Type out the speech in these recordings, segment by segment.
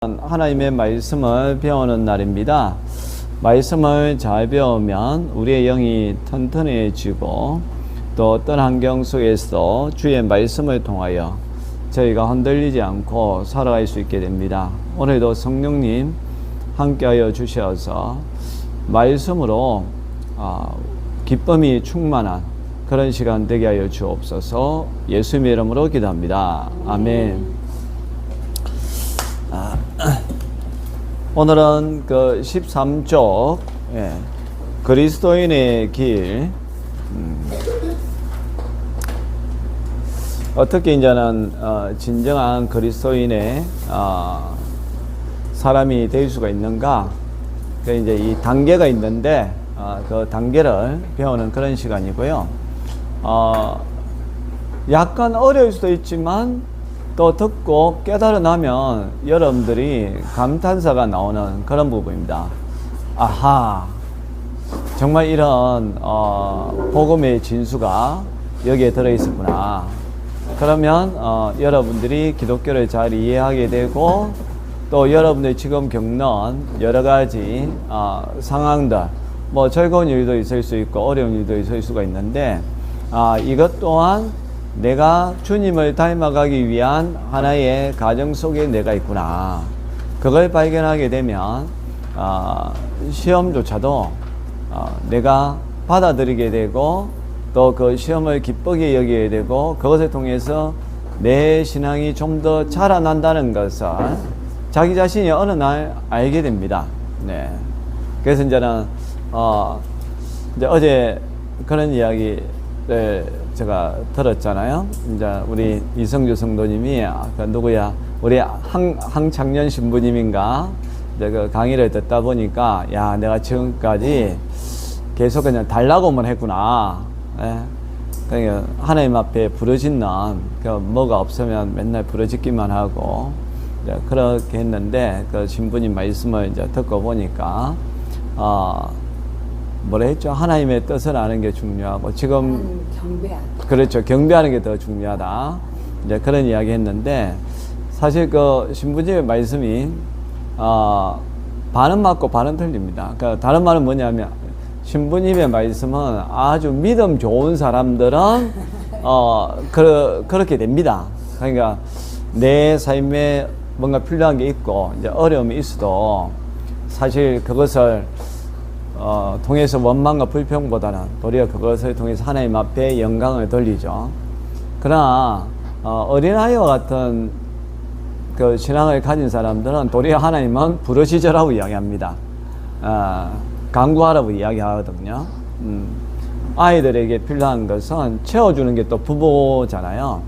하나님의 말씀을 배우는 날입니다. 말씀을 잘 배우면 우리의 영이 튼튼해지고 또 어떤 환경 속에서 주의 말씀을 통하여 저희가 흔들리지 않고 살아갈 수 있게 됩니다. 오늘도 성령님 함께하여 주셔서 말씀으로 기쁨이 충만한 그런 시간 되게 하여 주옵소서. 예수님의 이름으로 기도합니다. 아멘. 오늘은 그 13쪽 그리스도인의 길, 어떻게 이제는 진정한 그리스도인의 사람이 될 수가 있는가? 그 이제 이 단계가 있는데 그 단계를 배우는 그런 시간이고요. 약간 어려울 수도 있지만 또 듣고 깨달아 나면 여러분들이 감탄사가 나오는 그런 부분입니다. 아하, 정말 이런 복음의 진수가 여기에 들어있었구나. 그러면 여러분들이 기독교를 잘 이해하게 되고 또 여러분들이 지금 겪는 여러 가지 상황들, 뭐 즐거운 일도 있을 수 있고 어려운 일도 있을 수가 있는데 이것 또한 내가 주님을 닮아가기 위한 하나의 과정 속에 내가 있구나. 그걸 발견하게 되면 시험조차도 내가 받아들이게 되고 또 그 시험을 기쁘게 여기게 되고 그것을 통해서 내 신앙이 좀 더 자라난다는 것을 자기 자신이 어느 날 알게 됩니다. 네. 그래서 이제는 이제 어제 그런 이야기를 제가 들었잖아요. 이제 우리 이성주 성도님이 그 누구야? 우리 항창년 신부님인가? 이제 그 강의를 듣다 보니까 야, 내가 지금까지 계속 그냥 달라고만 했구나. 예. 그러니까 하나님 앞에 부르짖는 그 뭐가 없으면 맨날 부르짖기만 하고 이제 그렇게 했는데 그 신부님 말씀을 이제 듣고 보니까 뭐라 했죠? 하나님의 뜻을 아는 게 중요하고 지금 경배하는. 그렇죠. 경배하는 게 더 중요하다. 이제 그런 이야기 했는데 사실 그 신부님의 말씀이 반은 맞고 반은 틀립니다. 그러니까 다른 말은 뭐냐면 신부님의 말씀은 아주 믿음 좋은 사람들은 그렇게 됩니다. 그러니까 내 삶에 뭔가 필요한 게 있고 이제 어려움이 있어도 사실 그것을 통해서 원망과 불평보다는 도리어 그것을 통해서 하나님 앞에 영광을 돌리죠. 그러나 어린아이와 같은 그 신앙을 가진 사람들은 도리어 하나님은 부르짖으라고 이야기합니다. 간구하라고 이야기하거든요. 아이들에게 필요한 것은 채워주는 게 또 부모잖아요.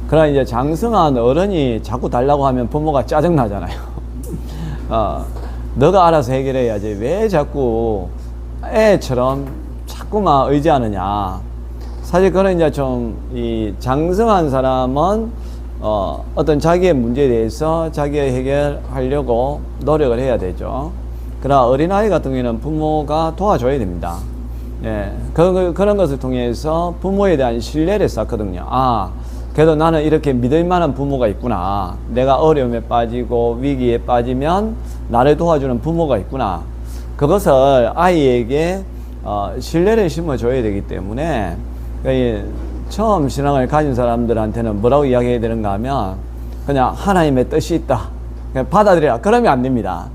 그러나 이제 장성한 어른이 자꾸 달라고 하면 부모가 짜증나잖아요. 너가 알아서 해결해야지 왜 자꾸 애처럼 자꾸만 의지하느냐. 사실 그런 이제 좀 이 장성한 사람은 어떤 자기의 문제에 대해서 자기가 해결하려고 노력을 해야 되죠. 그러나 어린아이 같은 경우에는 부모가 도와줘야 됩니다. 예, 그런 것을 통해서 부모에 대한 신뢰를 쌓거든요. 그래도 나는 이렇게 믿을 만한 부모가 있구나. 내가 어려움에 빠지고 위기에 빠지면 나를 도와주는 부모가 있구나. 그것을 아이에게 신뢰를 심어줘야 되기 때문에 처음 신앙을 가진 사람들한테는 뭐라고 이야기해야 되는가 하면 그냥 하나님의 뜻이 있다. 그냥 받아들여라. 그러면 안 됩니다.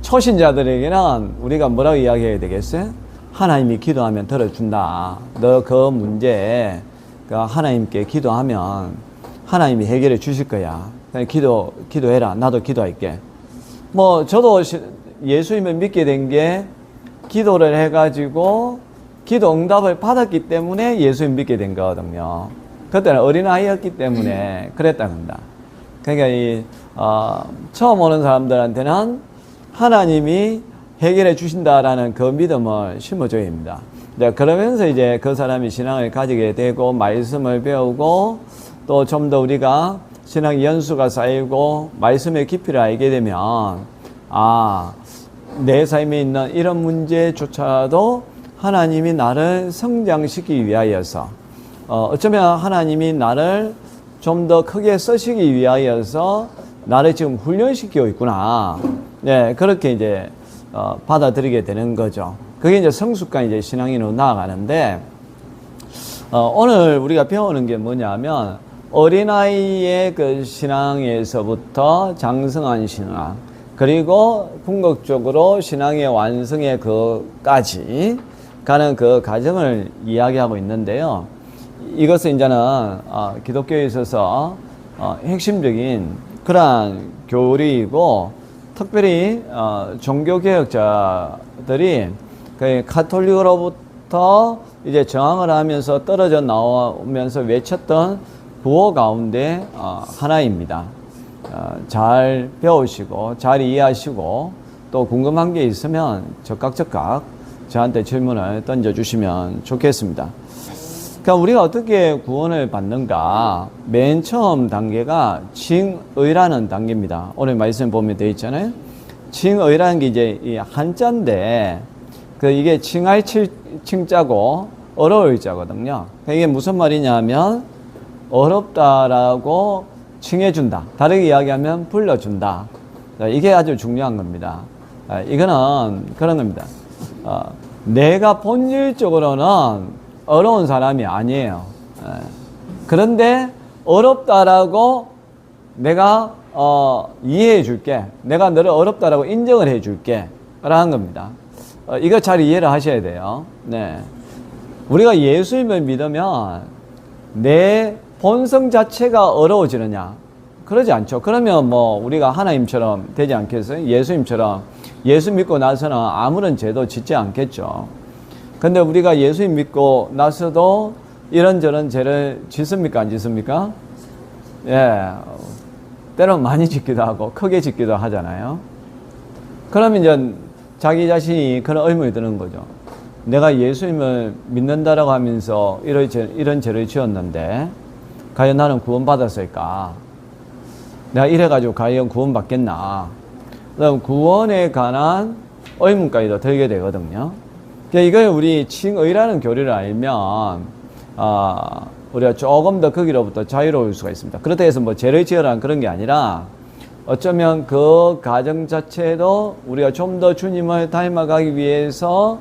초신자들에게는 우리가 뭐라고 이야기해야 되겠어요? 하나님이 기도하면 들어준다. 너 그 문제에 하나님께 기도하면 하나님이 해결해 주실 거야. 그냥 기도해라. 나도 기도할게. 뭐 저도 예수님을 믿게 된 게 기도를 해가지고 기도 응답을 받았기 때문에 예수님 믿게 된 거거든요. 그때는 어린아이였기 때문에 그랬다는 겁니다. 그러니까 처음 오는 사람들한테는 하나님이 해결해 주신다라는 그 믿음을 심어줘야 합니다. 그러면서 이제 그 사람이 신앙을 가지게 되고 말씀을 배우고 또 좀 더 우리가 신앙 연수가 쌓이고 말씀의 깊이를 알게 되면 내 삶에 있는 이런 문제조차도 하나님이 나를 성장시키기 위하여서 어쩌면 하나님이 나를 좀 더 크게 쓰시기 위하여서 나를 지금 훈련시키고 있구나. 네, 그렇게 이제 받아들이게 되는 거죠. 그게 이제 성숙한 이제 신앙인으로 나아가는데, 오늘 우리가 배우는 게 뭐냐면, 어린아이의 그 신앙에서부터 장성한 신앙, 그리고 궁극적으로 신앙의 완성의 그까지 가는 그 과정을 이야기하고 있는데요. 이것은 이제는 기독교에 있어서 핵심적인 그러한 교리이고, 특별히 종교개혁자들이 그 카톨릭으로부터 이제 저항을 하면서 떨어져 나오면서 외쳤던 구호 가운데 하나입니다. 잘 배우시고 잘 이해하시고 또 궁금한 게 있으면 적각 저한테 질문을 던져주시면 좋겠습니다. 그러니까 우리가 어떻게 구원을 받는가? 맨 처음 단계가 칭의라는 단계입니다. 오늘 말씀 보면 되어 있잖아요. 칭의라는 게 이제 이 한자인데 이게 칭할 칭자고 어려울 자거든요. 그러니까 이게 무슨 말이냐면 어렵다라고 칭해준다. 다르게 이야기하면 불러준다. 이게 아주 중요한 겁니다. 이거는 그런 겁니다. 내가 본질적으로는 어려운 사람이 아니에요. 그런데 어렵다라고 내가 이해해 줄게. 내가 너를 어렵다라고 인정을 해 줄게. 라는 겁니다. 이거 잘 이해를 하셔야 돼요. 네. 우리가 예수님을 믿으면 내 본성 자체가 어려워지느냐? 그러지 않죠. 그러면 뭐 우리가 하나님처럼 되지 않겠어요? 예수님처럼 예수 믿고 나서는 아무런 죄도 짓지 않겠죠. 근데 우리가 예수님 믿고 나서도 이런저런 죄를 짓습니까? 안 짓습니까? 예. 때로는 많이 짓기도 하고 크게 짓기도 하잖아요. 그러면 이제 자기 자신이 그런 의문이 드는 거죠. 내가 예수님을 믿는다라고 하면서 이런 죄를 지었는데 과연 나는 구원받았을까? 내가 이래가지고 과연 구원받겠나? 그다음 구원에 관한 의문까지도 들게 되거든요. 그러니까 이걸 우리 칭의라는 교리를 알면 우리가 조금 더 거기로부터 자유로울 수가 있습니다. 그렇다고 해서 뭐 죄를 지으라는 그런 게 아니라 어쩌면 그 과정 자체도 우리가 좀 더 주님을 닮아가기 위해서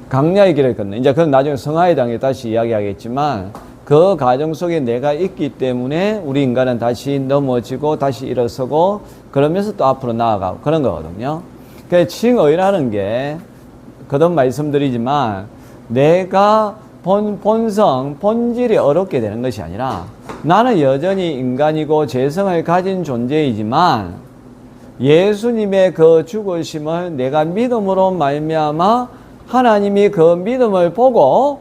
강야의 길을 걷는, 이제 그건 나중에 성화의 당에 다시 이야기하겠지만 그 과정 속에 내가 있기 때문에 우리 인간은 다시 넘어지고 다시 일어서고 그러면서 또 앞으로 나아가고 그런 거거든요. 그래서 칭의라는 게 거듭 말씀드리지만 내가 본성, 본질이 어렵게 되는 것이 아니라 나는 여전히 인간이고 죄성을 가진 존재이지만 예수님의 그 죽으심을 내가 믿음으로 말미암아 하나님이 그 믿음을 보고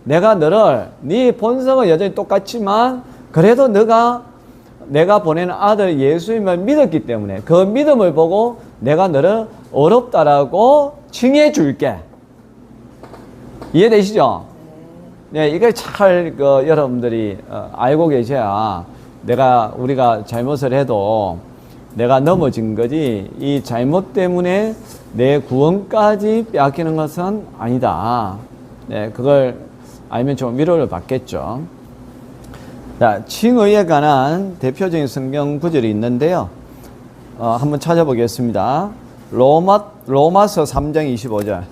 내가 너를 네 본성은 여전히 똑같지만 그래도 내가 보내는 아들 예수님을 믿었기 때문에 그 믿음을 보고 내가 너를 어렵다라고 칭해 줄게. 이해되시죠? 네, 이걸 잘 여러분들이 알고 계셔야 우리가 잘못을 해도 내가 넘어진 거지 이 잘못 때문에 내 구원까지 빼앗기는 것은 아니다. 네, 그걸 알면 좀 위로를 받겠죠. 자, 칭의에 관한 대표적인 성경 구절이 있는데요. 한번 찾아보겠습니다. 로마서 3장 25절.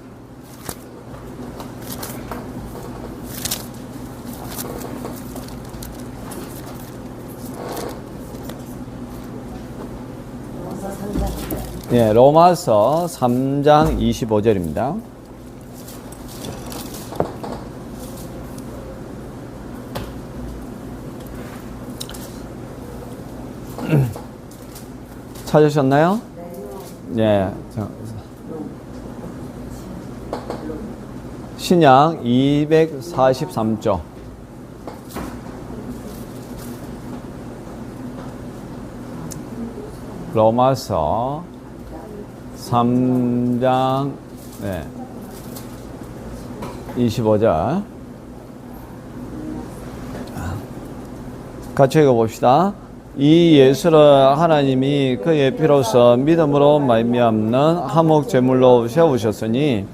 예, 로마서 3장 25절입니다. 찾으셨나요? 네. 신약 243조. 로마서 3장 25절 같이 읽어봅시다. 이 예수를 하나님이 그의 피로서 믿음으로 말미암는 화목 제물로 세우셨으니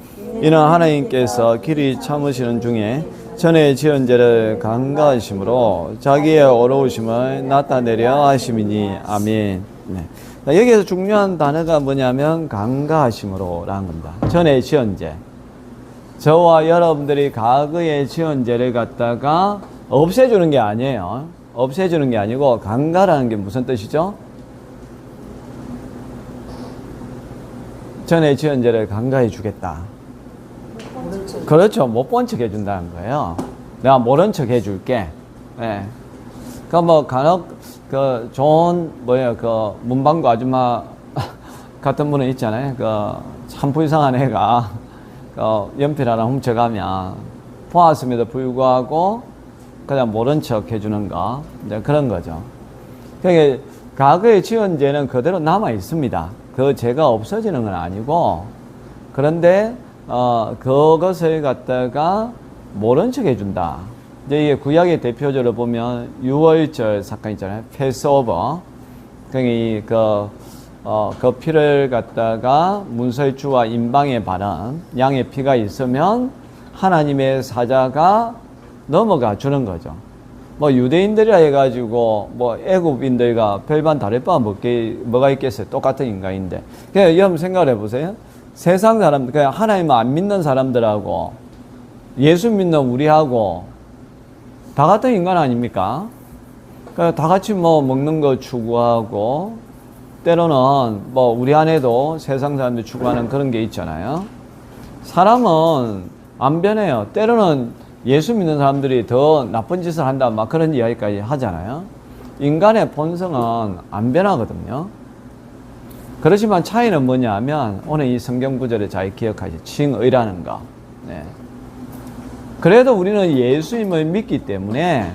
이는 하나님께서 길이 참으시는 중에 전에 지은 죄를 간과하심으로 자기의 어려우심을 나타내려 하심이니. 아멘. 네. 여기에서 중요한 단어가 뭐냐면 간과하심으로 라는 겁니다. 전에 지은 죄. 저와 여러분들이 과거에 지은 죄를 갖다가 없애주는 게 아니에요. 없애주는 게 아니고 간과라는 게 무슨 뜻이죠? 전에 지은 죄를 간과해 주겠다. 그렇죠. 못 본 척 해준다는 거예요. 내가 모른 척 해줄게. 예. 그 뭐 간혹 그 좋은 뭐예요 그 문방구 아줌마 같은 분은 있잖아요. 그 참 불쌍한 애가 그 연필 하나 훔쳐가면 보았음에도 불구하고 그냥 모른 척 해주는 거 이제 그런 거죠. 그러니까 과거의 지은 죄는 그대로 남아 있습니다. 그 죄가 없어지는 건 아니고 그런데 그것을 갖다가 모른 척 해준다. 이제 이게 구약의 대표적으로 보면 유월절 사건 있잖아요. 패스오버. 그러니까 그 피를 갖다가 문설주와 임방에 바른 양의 피가 있으면 하나님의 사자가 넘어가 주는 거죠. 뭐 유대인들이라 해가지고 뭐 애굽인들과 별반 다를 바 뭐가 있겠어요. 똑같은 인간인데. 그냥 여러분 생각을 해보세요. 세상 사람들, 그냥 하나님을 안 믿는 사람들하고 예수 믿는 우리하고 다 같은 인간 아닙니까? 그러니까 다 같이 뭐 먹는 거 추구하고 때로는 뭐 우리 안에도 세상 사람들 추구하는 그런 게 있잖아요. 사람은 안 변해요. 때로는 예수 믿는 사람들이 더 나쁜 짓을 한다 막 그런 이야기까지 하잖아요. 인간의 본성은 안 변하거든요. 그렇지만 차이는 뭐냐 하면 오늘 이 성경 구절을 잘 기억하시죠. 칭의라는 거. 네. 그래도 우리는 예수님을 믿기 때문에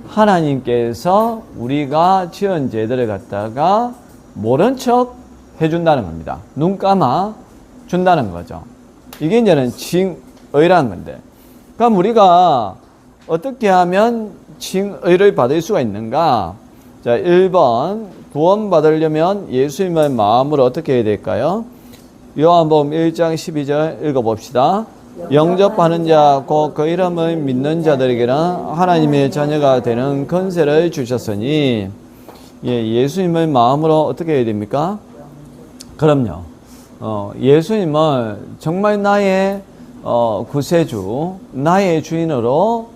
하나님께서 우리가 지은 죄들을 갖다가 모른 척 해준다는 겁니다. 눈 감아 준다는 거죠. 이게 이제는 칭의라는 건데. 그럼 우리가 어떻게 하면 칭의를 받을 수가 있는가? 자, 1번 구원받으려면 예수님의 마음으로 어떻게 해야 될까요? 요한복음 1장 12절 읽어봅시다. 영접하는 자 곧 그 이름을 믿는 자들에게는 하나님의 자녀가 되는 권세를 주셨으니. 예수님의 마음으로 어떻게 해야 됩니까? 그럼요. 예수님을 정말 나의 구세주, 나의 주인으로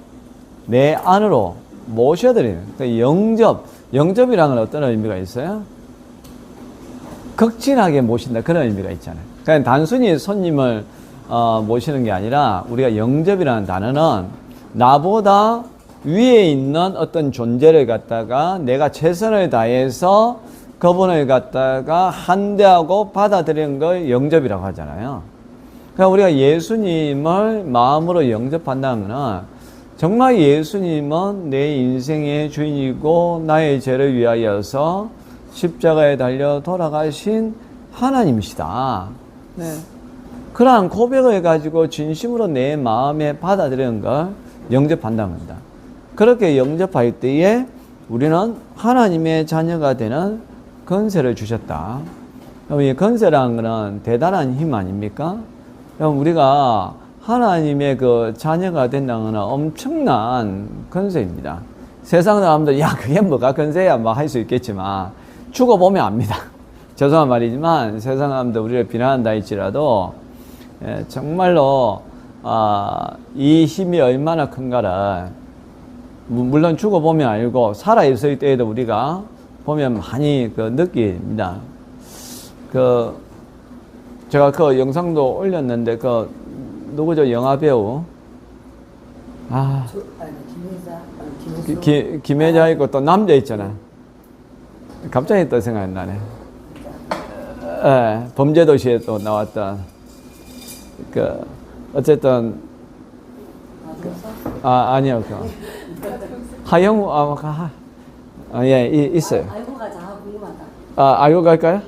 내 안으로 모셔드리는 그러니까 영접이라는 건 어떤 의미가 있어요? 극진하게 모신다 그런 의미가 있잖아요. 그러니까 단순히 손님을 모시는 게 아니라 우리가 영접이라는 단어는 나보다 위에 있는 어떤 존재를 갖다가 내가 최선을 다해서 그분을 갖다가 한대하고 받아들이는 걸 영접이라고 하잖아요. 그러니까 우리가 예수님을 마음으로 영접한다는 것은 정말 예수님은 내 인생의 주인이고 나의 죄를 위하여서 십자가에 달려 돌아가신 하나님이시다. 네. 그러한 고백을 가지고 진심으로 내 마음에 받아들이는 걸 영접한다는 겁니다. 그렇게 영접할 때에 우리는 하나님의 자녀가 되는 권세를 주셨다. 그럼 이 권세라는 것은 대단한 힘 아닙니까? 그럼 우리가 하나님의 그 자녀가 된다는 것은 엄청난 권세입니다. 세상 사람들, 야, 그게 뭐가 권세야? 뭐 할 수 있겠지만, 죽어보면 압니다. 죄송한 말이지만, 세상 사람들 우리를 비난한다 할지라도, 정말로, 이 힘이 얼마나 큰가를, 물론 죽어보면 알고, 살아있을 때에도 우리가 보면 많이 느낍니다. 제가 그 영상도 올렸는데, 누구죠? 영화배우. 김혜자 있고 또 남자 있잖아. 갑자기 또 생각이 나네. 범죄도시에 또 나왔던, 어쨌든, 아니요, 하영우, 예, 있어요. 알고 가자. 궁금하다. 알고 갈까요?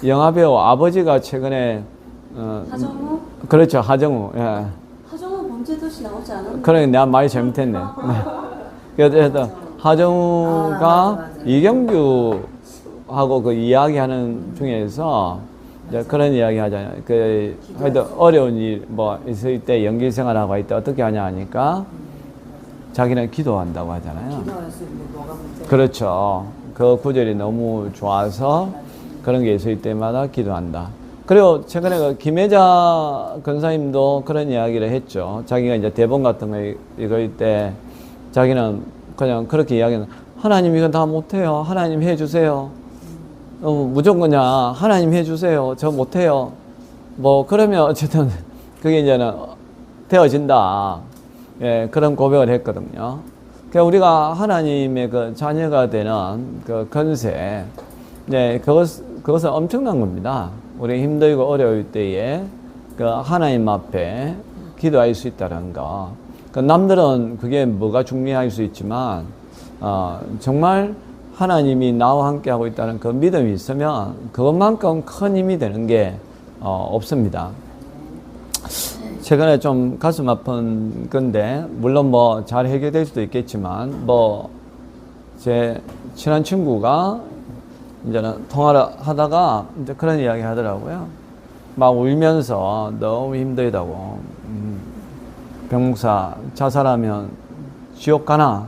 영화배우 아버지가 최근에 하정우? 그렇죠, 하정우. 예. 하정우 범죄도시 나오지 않았나? 그래, 내가 말이 잘못했네. 그래서 하정우가 맞아. 이경규하고 그 이야기하는 중에서 이제 그런 이야기 하잖아요. 그 하여튼 어려운 일 뭐 있을 때 연기 생활하고 있다 어떻게 하냐 하니까 자기는 기도한다고 하잖아요. 기도할 수 있는 뭐가 문제가 그렇죠. 그 구절이 너무 좋아서 그런 게 있을 때마다 기도한다. 그리고 최근에 그 김혜자 권사님도 그런 이야기를 했죠. 자기가 이제 대본 같은 거 읽을 때 자기는 그냥 그렇게 이야기하는 하나님 이건 다 못해요. 하나님 해주세요. 무조건 그냥 하나님 해주세요. 저 못해요. 뭐 그러면 어쨌든 그게 이제는 되어진다. 예, 그런 고백을 했거든요. 그러니까 우리가 하나님의 그 자녀가 되는 그 건세, 네, 그것은 엄청난 겁니다. 우리 힘들고 어려울 때에 그 하나님 앞에 기도할 수 있다는 거. 그 남들은 그게 뭐가 중요할 수 있지만, 정말 하나님이 나와 함께 하고 있다는 그 믿음이 있으면 그것만큼 큰 힘이 되는 게 없습니다. 최근에 좀 가슴 아픈 건데, 물론 뭐 잘 해결될 수도 있겠지만, 뭐, 제 친한 친구가 이제는 통화를 하다가 이제 그런 이야기 하더라고요. 막 울면서 너무 힘들다고. 병목사 자살하면 지옥 가나?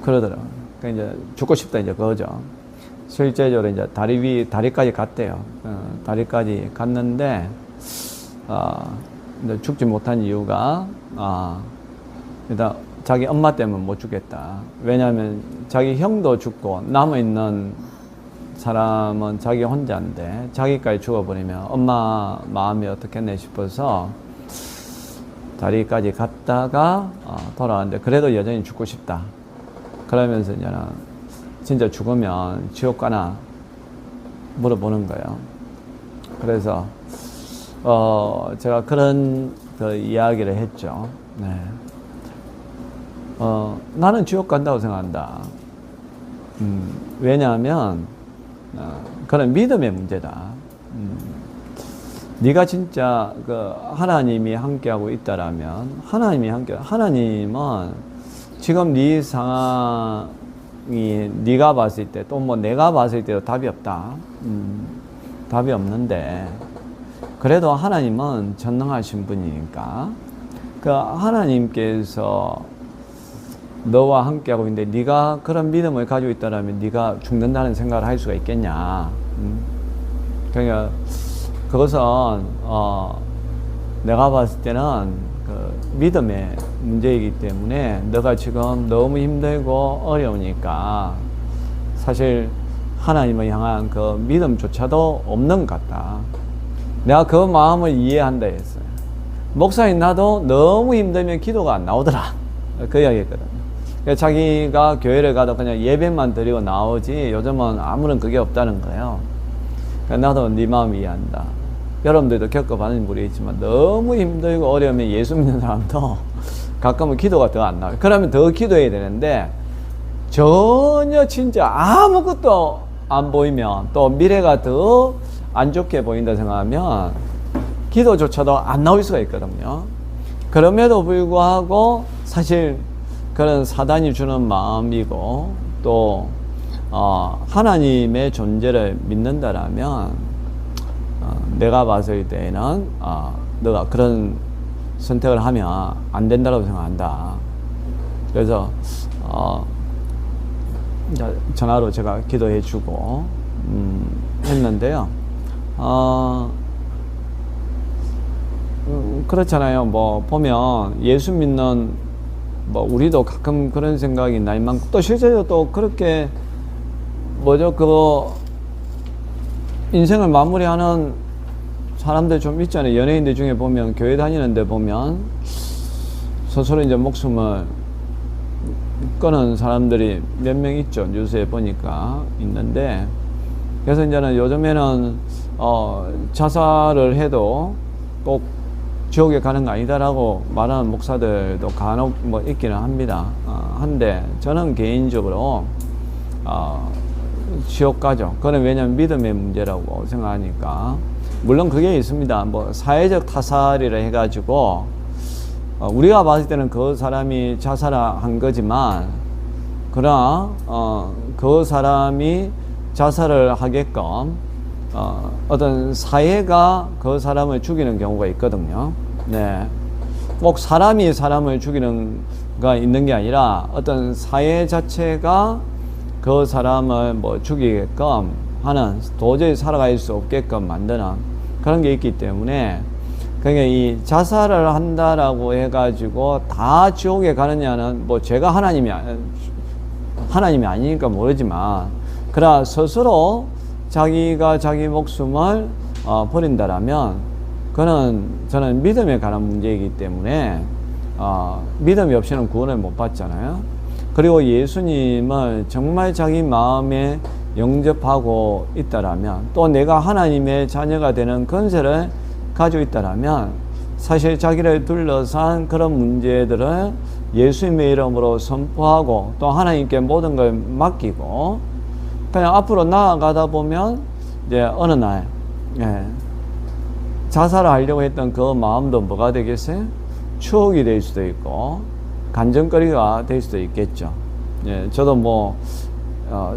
그러더라고요. 그러니까 이제 죽고 싶다 이제 그거죠. 실제적으로 이제 다리까지 갔대요. 다리까지 갔는데, 이제 죽지 못한 이유가, 일단 자기 엄마 때문에 못 죽겠다. 왜냐하면 자기 형도 죽고 남아있는 사람은 자기 혼자인데 자기까지 죽어버리면 엄마 마음이 어떻겠네 싶어서 다리까지 갔다가 돌아왔는데 그래도 여전히 죽고 싶다. 그러면서 이제는 진짜 죽으면 지옥 가나 물어보는 거예요. 그래서 제가 그런 그 이야기를 했죠. 네. 나는 지옥 간다고 생각한다. 왜냐하면 그런 믿음의 문제다. 네가 진짜 그 하나님이 함께하고 있다라면 하나님은 지금 네 상황이 네가 봤을 때 또 뭐 내가 봤을 때도 답이 없다. 답이 없는데 그래도 하나님은 전능하신 분이니까 그 하나님께서 너와 함께하고 있는데 네가 그런 믿음을 가지고 있다면 네가 죽는다는 생각을 할 수가 있겠냐. 그러니까 그것은 내가 봤을 때는 그 믿음의 문제이기 때문에 너가 지금 너무 힘들고 어려우니까 사실 하나님을 향한 그 믿음조차도 없는 것 같다. 내가 그 마음을 이해한다 했어요. 목사님 나도 너무 힘들면 기도가 안 나오더라. 그 이야기 했거든요. 자기가 교회를 가도 그냥 예배만 드리고 나오지 요즘은 아무런 그게 없다는 거예요. 나도 네 마음 이해한다. 여러분들도 겪어봤는지 모르겠지만 너무 힘들고 어려우면 예수 믿는 사람도 가끔은 기도가 더 안 나와요. 그러면 더 기도해야 되는데 전혀 진짜 아무것도 안 보이면 또 미래가 더 안 좋게 보인다 생각하면 기도조차도 안 나올 수가 있거든요. 그럼에도 불구하고 사실 그런 사단이 주는 마음이고 또 하나님의 존재를 믿는다라면 내가 봤을 때는 너가 그런 선택을 하면 안 된다고 생각한다. 그래서 전화로 제가 기도해 주고 했는데요. 그렇잖아요. 뭐 보면 예수 믿는 뭐 우리도 가끔 그런 생각이 날 만큼 또 실제로 또 그렇게 인생을 마무리하는 사람들 좀 있잖아요. 연예인들 중에 보면 교회 다니는데 보면 스스로 이제 목숨을 끊은 사람들이 몇 명 있죠. 뉴스에 보니까 있는데 그래서 이제는 요즘에는 자살을 해도 꼭 지옥에 가는 거 아니다라고 말하는 목사들도 간혹 뭐 있기는 합니다. 한데 저는 개인적으로 지옥 가죠. 그건 왜냐면 믿음의 문제라고 생각하니까. 물론 그게 있습니다. 뭐 사회적 타살이라 해가지고 우리가 봤을 때는 그 사람이 자살한 거지만 그러나 그 사람이 자살을 하게끔 어떤 사회가 그 사람을 죽이는 경우가 있거든요. 네. 꼭 사람이 사람을 죽이는 가 있는 게 아니라 어떤 사회 자체가 그 사람을 뭐 죽이게끔 하는, 도저히 살아갈 수 없게끔 만드는 그런 게 있기 때문에, 그러니까 이 자살을 한다라고 해가지고 다 지옥에 가느냐는, 뭐 제가 하나님이 아니니까 모르지만, 그러나 스스로 자기가 자기 목숨을 버린다라면, 그는 저는 믿음에 관한 문제이기 때문에 믿음이 없이는 구원을 못 받잖아요. 그리고 예수님을 정말 자기 마음에 영접하고 있다라면, 또 내가 하나님의 자녀가 되는 권세를 가지고 있다라면, 사실 자기를 둘러싼 그런 문제들을 예수님의 이름으로 선포하고 또 하나님께 모든 걸 맡기고 그냥 앞으로 나아가다 보면 이제 어느 날 자살을 하려고 했던 그 마음도 뭐가 되겠어요? 추억이 될 수도 있고 간증거리가 될 수도 있겠죠. 저도 뭐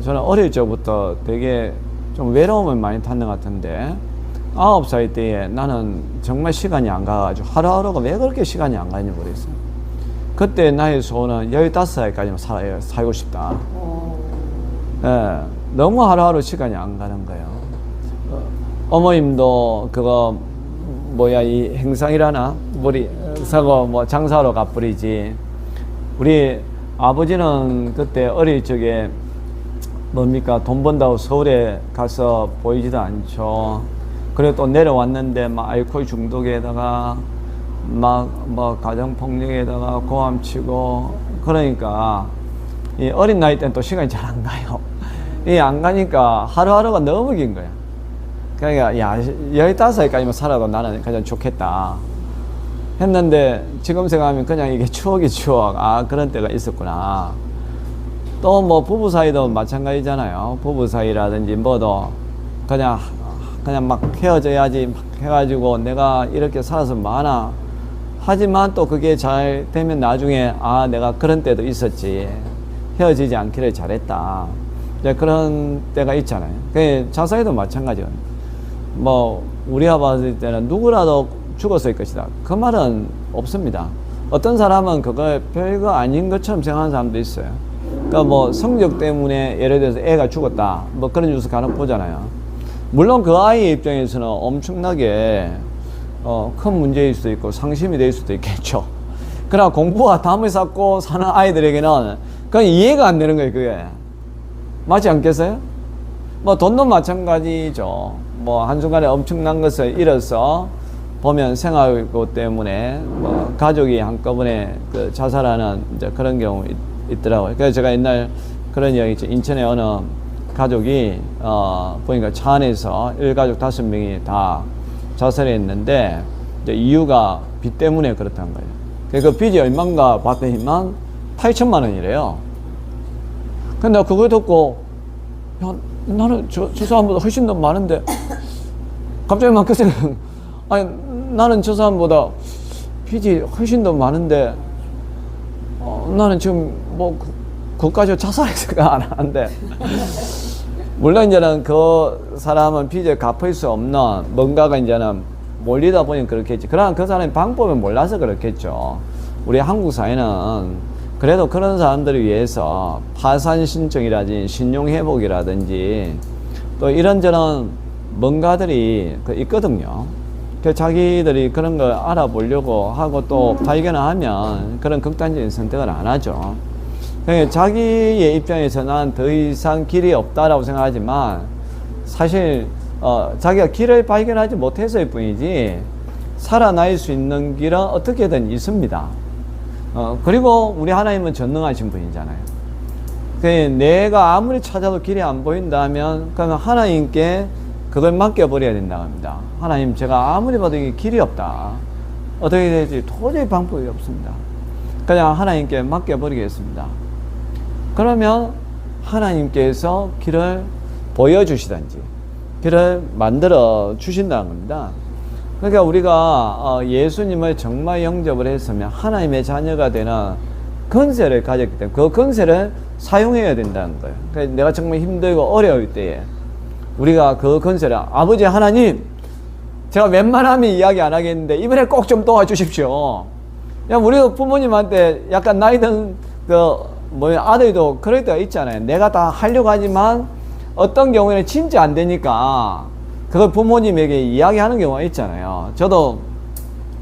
저는 어릴 적부터 되게 좀 외로움을 많이 탔는 것 같은데, 9살 때에 나는 정말 시간이 안 가가지고 하루하루가 왜 그렇게 시간이 안 가는지 모르겠어요. 그때 나의 소원은 15살까지만 살고 싶다. 너무 하루하루 시간이 안 가는 거예요. 어머님도 그거 뭐야, 이 행상이라나 우리 서고 뭐 장사하러 가버리지. 우리 아버지는 그때 어릴 적에 뭡니까, 돈 번다고 서울에 가서 보이지도 않죠. 그리고 또 내려왔는데 막 알코올 중독에다가 막 뭐 가정폭력에다가 고함치고, 그러니까 이 어린 나이 때는 또 시간이 잘 안 가요. 이 안 가니까 하루하루가 너무 긴 거야. 그러니까 야, 15살까지만 살아도 나는 그냥 좋겠다 했는데, 지금 생각하면 그냥 이게 추억이 추억. 그런 때가 있었구나. 또 뭐 부부 사이도 마찬가지잖아요. 부부 사이라든지 뭐도 그냥 막 헤어져야지 막 해가지고 내가 이렇게 살아서 많아. 하지만 또 그게 잘 되면 나중에 내가 그런 때도 있었지, 헤어지지 않기를 잘했다, 이제 그런 때가 있잖아요. 그 자살도 마찬가지예요. 뭐 우리가 봤을 때는 누구라도 죽었을 것이다, 그 말은 없습니다. 어떤 사람은 그걸 별거 아닌 것처럼 생각하는 사람도 있어요. 그러니까 뭐 성적 때문에 예를 들어서 애가 죽었다, 뭐 그런 뉴스 간혹 보잖아요. 물론 그 아이의 입장에서는 엄청나게 큰 문제일 수도 있고 상심이 될 수도 있겠죠. 그러나 공부와 담을 쌓고 사는 아이들에게는 그건 이해가 안 되는 거예요. 그게 맞지 않겠어요? 뭐 돈도 마찬가지죠. 뭐 한순간에 엄청난 것을 잃어서 보면 생활고 때문에 뭐 가족이 한꺼번에 그 자살하는 이제 그런 경우 있더라고요. 그래서 제가 옛날 그런 이야기 있죠. 인천에 어느 가족이 보니까 차 안에서 일가족 5명이 다 자살했는데, 이제 이유가 빚 때문에 그렇다는 거예요. 그 빚이 얼마인가 봤더니만 8천만 원이래요. 근데 그걸 듣고, 야, 나는 저 사람보다 훨씬 더 많은데, 갑자기 막 그 생각, 아니, 나는 저 사람보다 빚이 훨씬 더 많은데, 나는 지금 뭐, 그까지 자살할 생각 안 하는데. 물론 이제는 그 사람은 빚을 갚을 수 없는 뭔가가 이제는 몰리다 보니 그렇겠지. 그러나 그 사람이 방법을 몰라서 그렇겠죠. 우리 한국 사회는 그래도 그런 사람들을 위해서 파산 신청이라든지 신용회복이라든지 또 이런저런 뭔가들이 있거든요. 그 자기들이 그런 걸 알아보려고 하고 또 발견을 하면 그런 극단적인 선택을 안 하죠. 자기의 입장에서 난 더 이상 길이 없다라고 생각하지만, 사실 자기가 길을 발견하지 못해서일 뿐이지 살아날 수 있는 길은 어떻게든 있습니다. 그리고 우리 하나님은 전능하신 분이잖아요. 내가 아무리 찾아도 길이 안 보인다면 그러면 하나님께 그걸 맡겨버려야 된다고 합니다. 하나님, 제가 아무리 봐도 이게 길이 없다, 어떻게 될지 도저히 방법이 없습니다. 그냥 하나님께 맡겨버리겠습니다. 그러면 하나님께서 길을 보여주시든지 길을 만들어 주신다는 겁니다. 그러니까 우리가 예수님을 정말 영접을 했으면 하나님의 자녀가 되는 권세를 가졌기 때문에 그 권세를 사용해야 된다는 거예요. 그러니까 내가 정말 힘들고 어려울 때에 우리가 그 건설에 아버지 하나님, 제가 웬만하면 이야기 안 하겠는데 이번에 꼭 좀 도와주십시오. 야, 우리도 부모님한테 약간 나이 든 아들도 그럴 때가 있잖아요. 내가 다 하려고 하지만 어떤 경우에는 진짜 안 되니까 그걸 부모님에게 이야기하는 경우가 있잖아요. 저도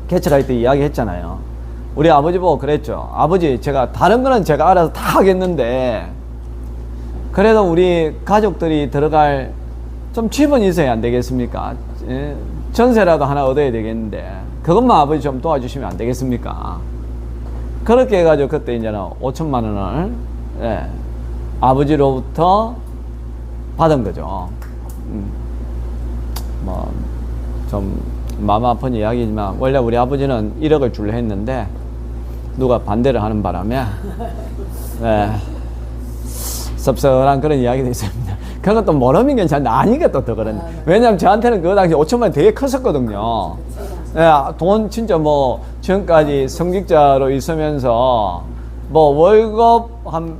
개척할 때 이야기했잖아요. 우리 아버지 보고 그랬죠. 아버지, 제가 다른 거는 제가 알아서 다 하겠는데 그래도 우리 가족들이 들어갈 좀 집은 있어야 안 되겠습니까? 예? 전세라도 하나 얻어야 되겠는데 그것만 아버지 좀 도와주시면 안 되겠습니까? 그렇게 해가지고 그때 이제는 5천만 원을 예, 아버지로부터 받은 거죠. 뭐 좀 마음 아픈 이야기지만 원래 우리 아버지는 1억을 줄려 했는데 누가 반대를 하는 바람에 예, 섭섭한 그런 이야기도 있습니다. 그건 또 모르면 괜찮은데 아니게 또 더 그런. 왜냐면 저한테는 그 당시 5천만 원 되게 컸었거든요. 예, 돈 진짜 뭐 지금까지 성직자로 있으면서 뭐 월급 한